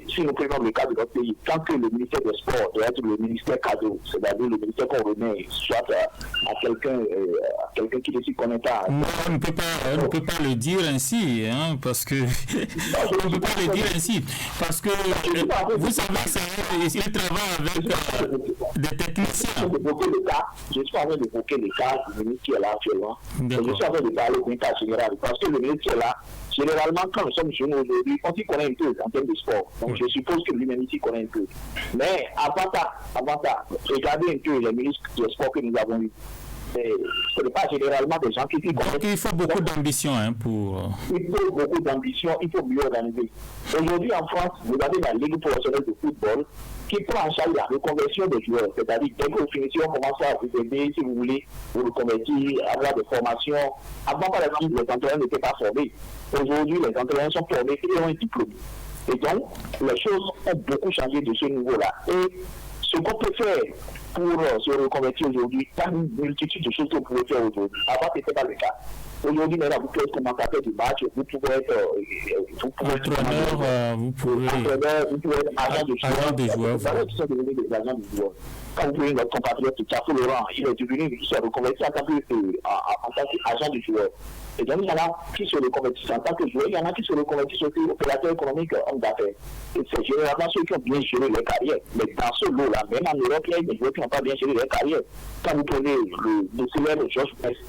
[SPEAKER 1] si nous prenons le cas de notre pays, tant que le ministère des Sports doit être le ministère cadeau, c'est-à-dire le ministère qu'on remet soit à quelqu'un qui ne s'y connaît pas.
[SPEAKER 6] Non, on ne peut pas le dire ainsi, parce que on ne peut pas le dire ainsi, parce que vous savez, il travaille avec des techniciens.
[SPEAKER 1] Je suis en train d'évoquer le cas du ministre qui est là actuellement. Je suis en train de parler d'un cas général, parce que le ministre qui est là, généralement, quand nous sommes jeunes aujourd'hui, on s'y connaît un peu en termes de sport. Donc, je suppose que lui-même s'y connaît un peu. Mais avant ça, regardez un peu les ministres des sports que nous avons eus. Ce n'est pas généralement des gens qui s'y connaissent.
[SPEAKER 6] Il faut beaucoup d'ambition pour...
[SPEAKER 1] Il faut beaucoup d'ambition, il faut mieux organiser. Aujourd'hui, en France, vous avez la Ligue professionnelle de football qui prend en charge la reconversion des joueurs. C'est-à-dire, dès que vous finissez, on commence à vous aider, si vous voulez, vous reconvertir, avoir des formations. Avant, par exemple, les entraîneurs n'étaient pas formés. Aujourd'hui, les entraîneurs sont formés et ont un diplôme. Et donc, les choses ont beaucoup changé de ce niveau-là. Et ce qu'on peut faire pour se reconvertir aujourd'hui. Il y a une multitude de choses que vous pouvez faire aujourd'hui. Avant, ce n'était pas le cas. Aujourd'hui, maintenant, vous pouvez être commentateur du match, vous pouvez être
[SPEAKER 6] entraîneur, vous pouvez
[SPEAKER 1] être agent de joueurs. Vous savez qui sont devenus des agents de joueurs. Quand vous prenez notre compatriote Tiafo Laurent, il est devenu, il s'est reconverti en tant qu'agent de joueur. Et donc, il y en a qui se reconvertissent en tant que joueur, il y en a qui se reconvertissent aussi opérateurs économiques, hommes d'affaires. Et c'est généralement ceux qui ont bien géré leur carrière. Mais dans ce lot-là, même en Europe, il y a des joueurs qui n'ont pas bien géré leur carrière. Quand vous prenez le célèbre Georges Best,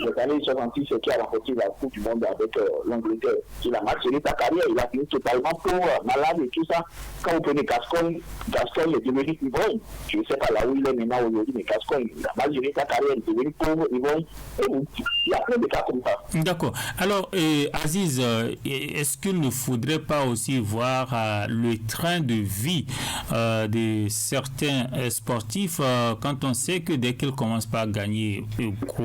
[SPEAKER 1] cette année 66, qui a remporté la Coupe du Monde avec l'Angleterre, il a mal géré sa carrière, il a fini totalement pauvre, malade et tout ça. Quand vous prenez Gascoigne est devenu ivrogne. Je ne sais pas là où il est maintenant aujourd'hui, mais Gascoigne, il a mal géré sa carrière, il est devenu pauvre, ivrogne. Il y a plein de cas comme ça.
[SPEAKER 6] D'accord. Alors, Aziz, est-ce qu'il ne faudrait pas aussi voir le train de vie de certains sportifs quand on sait que dès qu'ils commencent par gagner gros,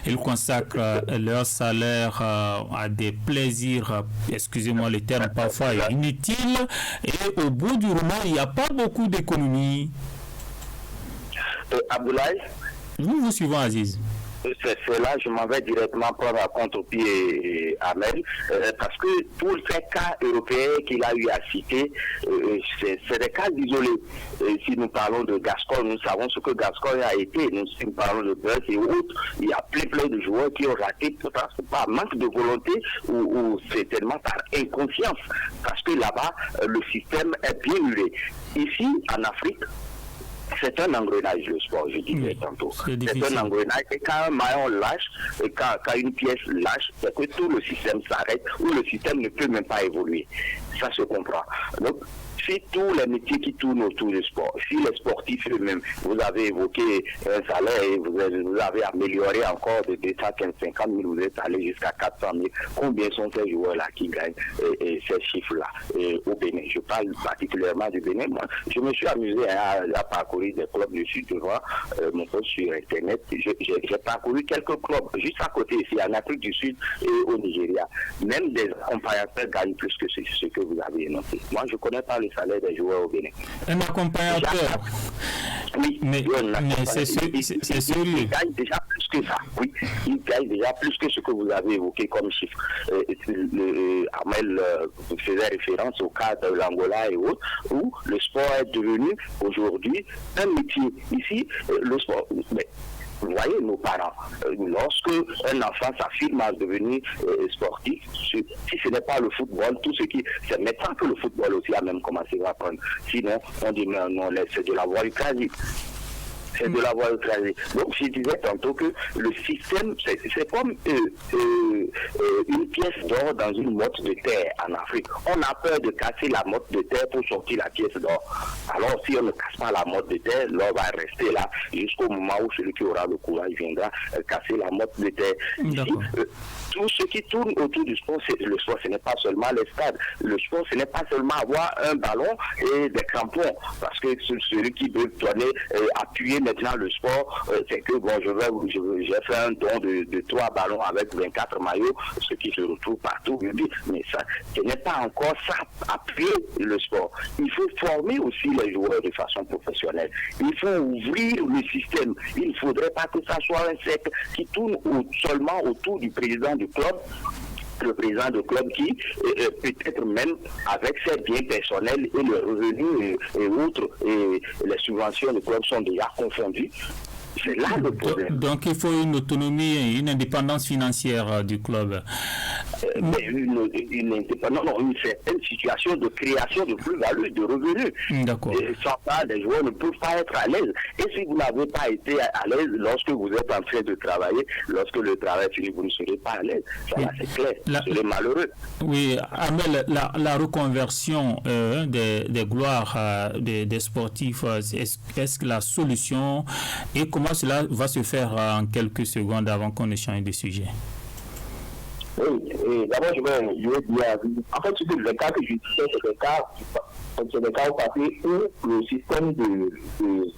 [SPEAKER 6] ils consacrent leur salaire à des plaisirs, excusez-moi le terme parfois inutiles, et au bout du roman, il n'y a pas beaucoup d'économies.
[SPEAKER 7] Abdoulaye,
[SPEAKER 6] nous vous suivons, Aziz.
[SPEAKER 7] C'est là, je m'en vais directement prendre à contre-pied Amel, parce que tous ces cas européens qu'il a eu à citer, c'est des cas isolés. Si nous parlons de Gascoigne, nous savons ce que Gascoigne a été. Si nous parlons de Brest et autres, il y a plein de joueurs qui ont raté par manque de volonté ou certainement par inconscience, parce que là-bas, le système est bien huilé. Ici, en Afrique, c'est un engrenage le sport, je disais tantôt. C'est un engrenage et quand un maillon lâche, et quand une pièce lâche, c'est que tout le système s'arrête ou le système ne peut même pas évoluer. Ça se comprend. Donc, si tous les métiers qui tournent autour du sport, si les sportifs eux-mêmes, vous avez évoqué un salaire et vous avez amélioré encore de 250 000, vous êtes allé jusqu'à 400 000, combien sont ces joueurs-là qui gagnent ces chiffres-là au Bénin? Je parle particulièrement du Bénin. Moi, je me suis amusé à parcourir des clubs du Sud devant mon poste sur Internet. J'ai parcouru quelques clubs juste à côté ici, en Afrique du Sud et au Nigeria. Même des accompagnateurs gagnent plus que ce que vous avez énoncé. Moi, je ne connais pas le salaire des joueurs au Bénin.
[SPEAKER 6] Un accompagnateur.
[SPEAKER 7] Oui,
[SPEAKER 6] mais c'est sérieux.
[SPEAKER 7] Il gagne déjà plus que ça. Oui, il gagne déjà plus que ce que vous avez évoqué comme chiffre. Amel faisait référence au cas de l'Angola et autres, où le sport est devenu aujourd'hui un métier. Ici, le sport. Mais, vous voyez, nos parents, lorsque un enfant s'affirme à devenir sportif, si ce n'est pas le football, tout ce qui... C'est maintenant que le football aussi a même commencé à prendre. Sinon, on dit non, c'est de la voie écrasée. C'est de la voie écrasée. Donc, je disais tantôt que le système, c'est comme une pièce d'or dans une motte de terre en Afrique. On a peur de casser la motte de terre pour sortir la pièce d'or. Alors, si on ne casse pas la motte de terre, l'or va rester là jusqu'au moment où celui qui aura le courage viendra casser la motte de terre. Ici, tout ce qui tourne autour du sport, le sport, ce n'est pas seulement les stades. Le sport, ce n'est pas seulement avoir un ballon et des crampons. Parce que celui qui veut tourner, appuyer maintenant le sport, c'est que bon, j'ai fait un don de 3 ballons avec 24 maillots, ce qui se retrouve partout. Mais ça, ce n'est pas encore ça, appuyer le sport. Il faut former aussi les joueurs de façon professionnelle. Il faut ouvrir le système. Il ne faudrait pas que ça soit un cercle qui tourne seulement autour du président du club. Le président du club qui, peut-être même avec ses biens personnels et le revenu et autres, et les subventions du club sont déjà confondues. C'est là le problème.
[SPEAKER 6] Donc il faut une autonomie et une indépendance financière du club.
[SPEAKER 7] Mais une certaine situation de création de plus-value, de revenus.
[SPEAKER 6] D'accord.
[SPEAKER 7] Sans ça, les joueurs ne peuvent pas être à l'aise. Et si vous n'avez pas été à l'aise lorsque vous êtes en train de travailler, lorsque le travail finit, vous ne serez pas à l'aise. Ça, c'est clair. Vous serez malheureux.
[SPEAKER 6] Oui, Amel, la reconversion des gloires des sportifs, est-ce que la solution et comment cela va se faire en quelques secondes avant qu'on échange de sujet?
[SPEAKER 1] Oui, d'abord je vais dire, en fait, les cas que je disais, c'est des cas au passé où le système de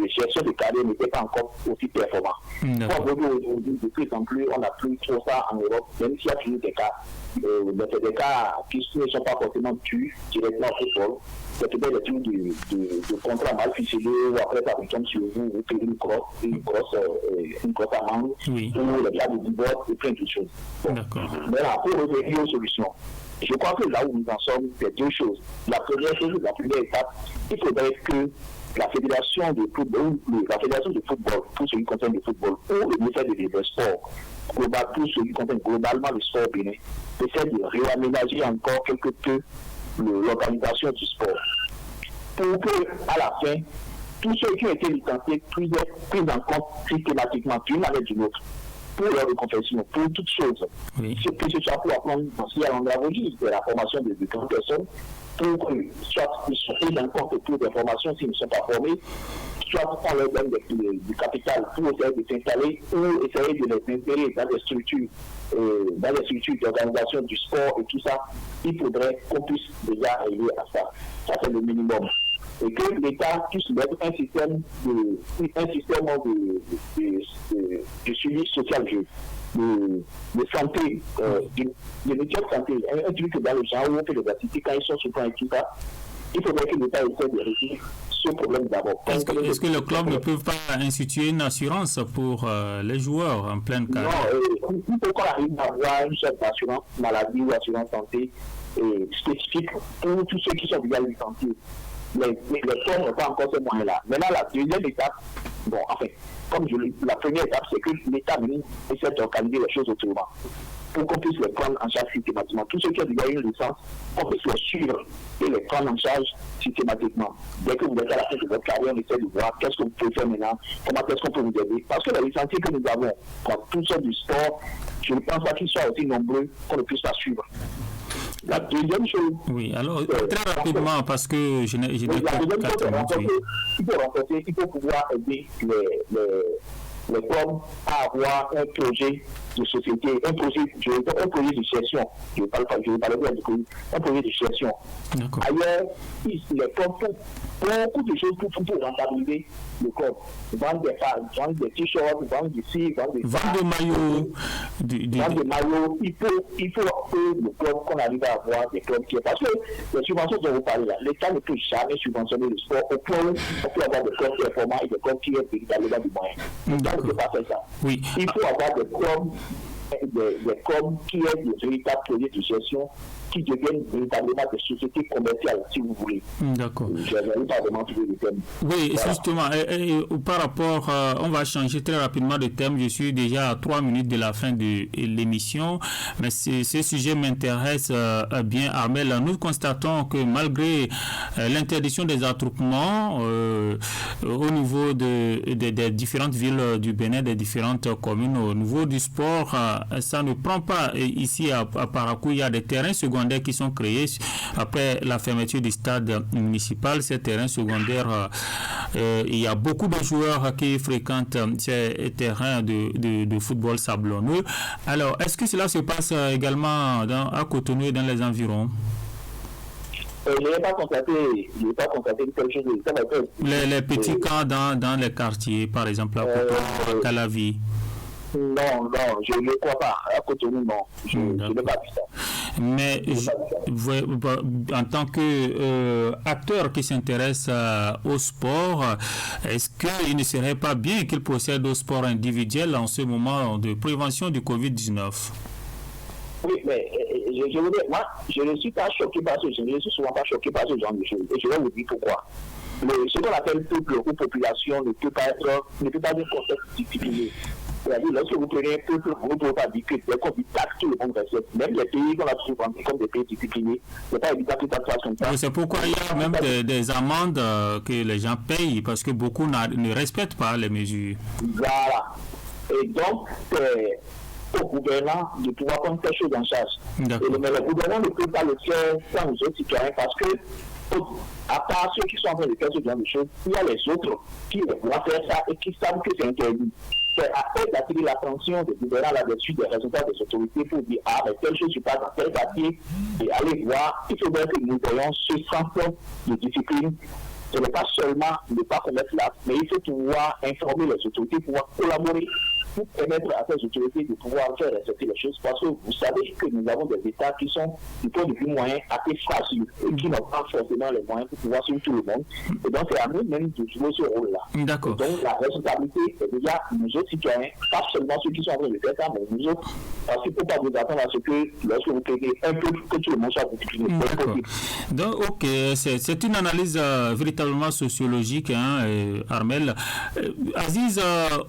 [SPEAKER 1] gestion de carrière n'était pas encore aussi performant. De plus en plus, on n'a plus trop ça en Europe, même s'il y a toujours des cas. C'est des cas qui ne sont pas forcément dus directement au football. C'est peut-être des trucs de contrat mal ficelé, ou après ça retombe sur vous, vous payez une grosse amende, ou les cas de divorce, et plein de choses. Mais là, pour revenir aux solutions, je crois que là où nous en sommes, c'est deux choses. La première étape, il faudrait que la fédération de football, pour ce qui concerne le football, ou le ministère des Sports, pour ce qui concerne globalement le sport bénin, essaie de réaménager encore quelque peu l'organisation du sport. Pour que, à la fin, tous ceux qui ont été licenciés puissent être pris en compte systématiquement d'une manière ou d'une autre, pour leur reconversion, pour toutes choses. Que ce soit pour apprendre à l'andragogie, de la formation de 30 personnes, pour que soit ils soient pris en compte pour des formations s'ils ne sont pas formés, soit on leur donne du capital pour essayer de s'installer ou essayer de les intégrer dans des structures d'organisation du sport et tout ça. Il faudrait qu'on puisse déjà arriver à ça. Ça, c'est le minimum. Et que l'État puisse mettre un système de suivi social, de santé, de métier de santé, un truc dans le genre où on fait les activités quand ils sont sur le point et tout ça. Il faudrait que l'État essaie de résoudre ce problème d'abord.
[SPEAKER 6] Est-ce que le club ne peut pas instituer une assurance pour les joueurs en pleine carrière?
[SPEAKER 1] Non, il faut qu'on arrive à avoir une sorte d'assurance maladie ou assurance santé spécifique pour tous ceux qui sont déjà licenciés. Les fonds n'ont pas encore ces moyens-là. Maintenant, la deuxième étape, la première étape, c'est que l'État essaie d'organiser les choses autrement pour qu'on puisse les prendre en charge systématiquement. Tous ceux qui ont déjà une licence, on puisse les suivre et les prendre en charge systématiquement. Dès que vous êtes à la fin de votre carrière, on essaie de voir qu'est-ce que vous pouvez faire maintenant, comment est-ce qu'on peut vous aider. Parce que les licenciés que nous avons, quand tout ça du sport, je ne pense pas qu'ils soient aussi nombreux qu'on ne puisse pas suivre. La deuxième chose.
[SPEAKER 6] Oui, alors très rapidement, parce que je n'ai pas 4 minutes.
[SPEAKER 1] Il faut pouvoir aider les clubs à avoir un projet de société, un projet de gestion. Je vais parler bien du Covid, un projet de gestion. Ailleurs, les clubs font beaucoup de choses pour rentabiliser le club. Vendre des femmes, vendre des t-shirts, vendre des cils, vendre des
[SPEAKER 6] maillots.
[SPEAKER 1] Vendre des maillots. Il faut que le club, qu'on arrive à avoir des clubs qui... Parce que les subventions dont vous parlez là, l'État ne peut jamais subventionner le sport au point où on peut avoir des clubs performants et des clubs qui ont véritablement du moyen. On ne peut pas faire ça.
[SPEAKER 6] Oui.
[SPEAKER 1] Il faut avoir des clubs qui aient des véritables projets de gestion qui deviennent véritablement des sociétés commerciales, si vous voulez.
[SPEAKER 6] D'accord.
[SPEAKER 1] Je n'avais pas vraiment trouvé le thème.
[SPEAKER 6] Oui, voilà. Justement, et par rapport, on va changer très rapidement de thème. Je suis déjà à 3 minutes de la fin de l'émission, mais ce sujet m'intéresse bien, Armel. Nous constatons que malgré l'interdiction des attroupements au niveau des différentes villes du Bénin, des différentes communes, au niveau du sport, ça ne prend pas. Ici à Parakou, il y a des terrains secondaires qui sont créés après la fermeture du stade municipal. Ces terrains secondaires, il y a beaucoup de joueurs qui fréquentent ces terrains de football sablonneux. Alors, est-ce que cela se passe également à Cotonou et dans les environs?
[SPEAKER 1] Je n'ai pas constaté quelque chose de ça.
[SPEAKER 6] Les petits camps dans les quartiers, par exemple à Cotonou, à Calavi.
[SPEAKER 1] Non, je ne crois pas. À Cotonou, non. Je n'ai pas vu ça.
[SPEAKER 6] Mais en tant qu'acteur qui s'intéresse au sport, est-ce qu'il ne serait pas bien qu'il procède au sport individuel en ce moment de prévention du Covid-19?
[SPEAKER 1] Oui, mais je veux dire, moi, je ne suis pas choqué par ce genre, je ne suis souvent pas choqué par ce genre de choses. Et je vais vous dire pourquoi. Ce qu'on appelle peuple ou population ne peut pas être concept discipliné. C'est-à-dire, lorsque vous prenez un peuple, vous ne pouvez pas dire que dès qu'on dit taxe, tout le monde respecte. Même les pays qu'on a toujours vendus comme des pays disciplinés, ce n'est pas évident que ça se fasse comme ça.
[SPEAKER 6] C'est pourquoi il y a même des amendes que les gens payent parce que beaucoup ne respectent pas les mesures.
[SPEAKER 1] Voilà. Et donc, c'est au gouvernement de pouvoir prendre ces choses en charge. Mais le gouvernement ne peut pas le faire sans les autres citoyens parce que, à part ceux qui sont en train de faire ce genre de choses, il y a les autres qui doivent faire ça et qui savent que c'est interdit. C'est après d'attirer l'attention des gouvernants là-dessus, des résultats des autorités pour dire mais telle chose se passe dans tel quartier et aller voir. Il faudrait que nous voyons ce centre de discipline ce n'est pas seulement ne pas commettre l'acte, mais il faut pouvoir informer les autorités, pouvoir collaborer pour permettre à ces autorités de pouvoir faire respecter les choses, parce que vous savez que nous avons des États qui sont, du point de vue moyen, assez fragiles et qui n'ont pas forcément les moyens pour pouvoir suivre tout le monde. Et donc, c'est à nous même de jouer ce rôle-là.
[SPEAKER 6] D'accord.
[SPEAKER 1] Donc, la responsabilité, c'est déjà nous autres citoyens, pas seulement ceux qui sont en train de faire ça, mais nous autres, parce qu'il ne faut pas vous attendre à ce que, lorsque vous payez un peu, que tout le monde soit discipliné.
[SPEAKER 6] D'accord. Donc, ok, c'est une analyse véritablement sociologique, Armel. Aziz,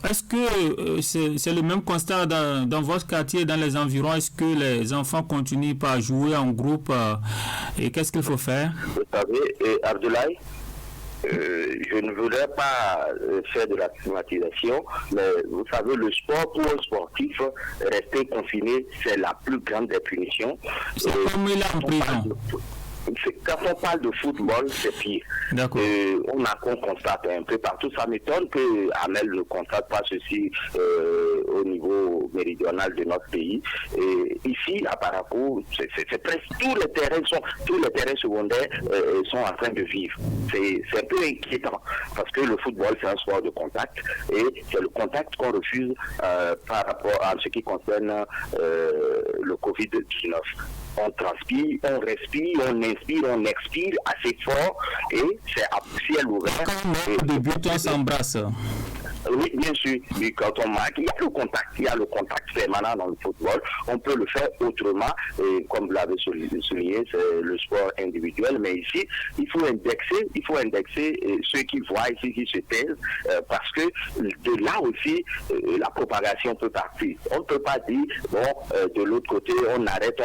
[SPEAKER 6] est-ce que c'est le même constat dans votre quartier, dans les environs? Est-ce que les enfants continuent par jouer en groupe et qu'est-ce qu'il faut faire?
[SPEAKER 7] Vous savez, Abdoulaye, je ne voudrais pas faire de la stigmatisation, mais vous savez, le sport pour un sportif, rester confiné, c'est la plus grande des punitions.
[SPEAKER 6] C'est comme il est en prison.
[SPEAKER 7] Quand on parle de football, c'est pire. On constate un peu partout. Ça m'étonne que Amel ne constate pas ceci au niveau méridional de notre pays. Et ici, à Parakou, c'est presque tous les terrains secondaires sont en train de vivre. C'est un peu inquiétant parce que le football, c'est un sport de contact et c'est le contact qu'on refuse par rapport à ce qui concerne le Covid-19. On transpire, on respire, on inspire, on expire assez fort et c'est à ciel ouvert.
[SPEAKER 6] Quand de but, on s'embrasse.
[SPEAKER 7] Oui, bien sûr. Mais quand on marque, il y a le contact permanent dans le football. On peut le faire autrement. Et comme vous l'avez souligné, c'est le sport individuel. Mais ici, il faut indexer ceux qui voient ici, qui se taisent, parce que de là aussi, la propagation peut partir. On ne peut pas dire, de l'autre côté, on arrête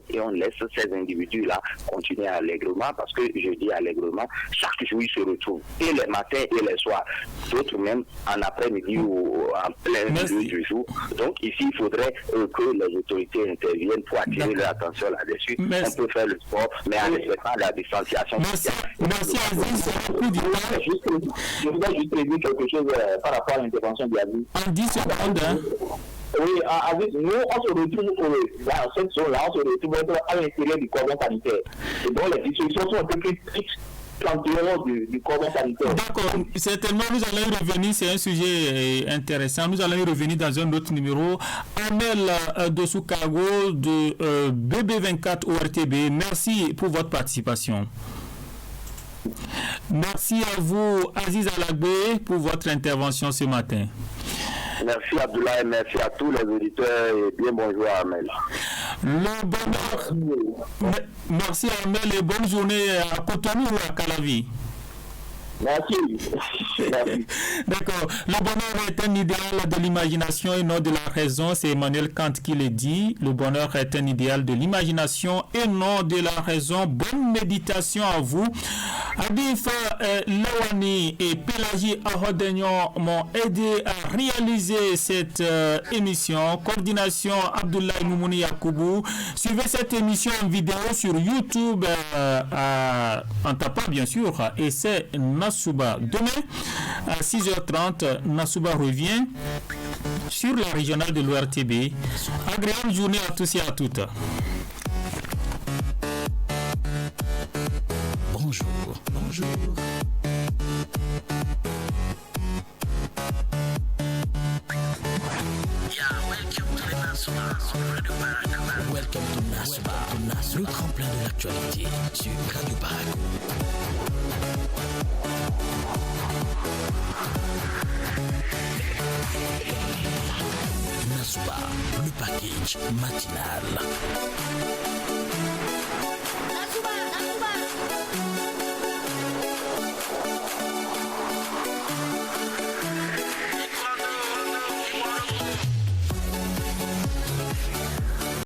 [SPEAKER 7] et on laisse ces individus-là continuer allègrement, parce que je dis allègrement, chaque jour ils se retrouvent, et les matins et les soirs, d'autres même en après-midi ou en plein milieu du jour. Donc ici, il faudrait que les autorités interviennent pour attirer leur attention là-dessus. On peut faire le sport, mais en respectant la distanciation.
[SPEAKER 6] Merci Aziz.
[SPEAKER 1] Je voudrais juste prévenir quelque chose par rapport à l'intervention d'Aziz.
[SPEAKER 6] En 10 secondes,
[SPEAKER 1] Oui, Aziz, nous, on se retrouve dans cette zone-là, on se retrouve à l'intérieur du cordon sanitaire. Et donc, les dispositions sont un peu plus strictes du cordon sanitaire.
[SPEAKER 6] D'accord, certainement nous allons y revenir, c'est un sujet intéressant, nous allons y revenir dans un autre numéro. Amel de Soukago de BB24 ORTB, merci pour votre participation. Merci à vous Aziz Alagbé pour votre intervention ce matin.
[SPEAKER 7] Merci Abdoulaye, merci à tous les auditeurs et bien bonjour à Amel.
[SPEAKER 6] Le bonheur. Merci Amel et bonne journée à Cotonou ou à Calavi.
[SPEAKER 1] Merci.
[SPEAKER 6] D'accord. Le bonheur est un idéal de l'imagination et non de la raison. C'est Emmanuel Kant qui le dit. Le bonheur est un idéal de l'imagination et non de la raison. Bonne méditation à vous. Adif Lawani et Pélagie Ahodegnon m'ont aidé à réaliser cette émission. Coordination Abdoulaye Moumouni Yakoubou. Suivez cette émission en vidéo sur YouTube en tapant bien sûr. Et c'est Nasouba. Demain à 6h30, Nasouba revient sur la régionale de l'ORTB. Agréable journée à tous et à toutes.
[SPEAKER 2] Bonjour. Welcome to Nasouba, le tremplin de l'actualité sur Radio Parakou. Nasouba, le package matinal. Nasouba.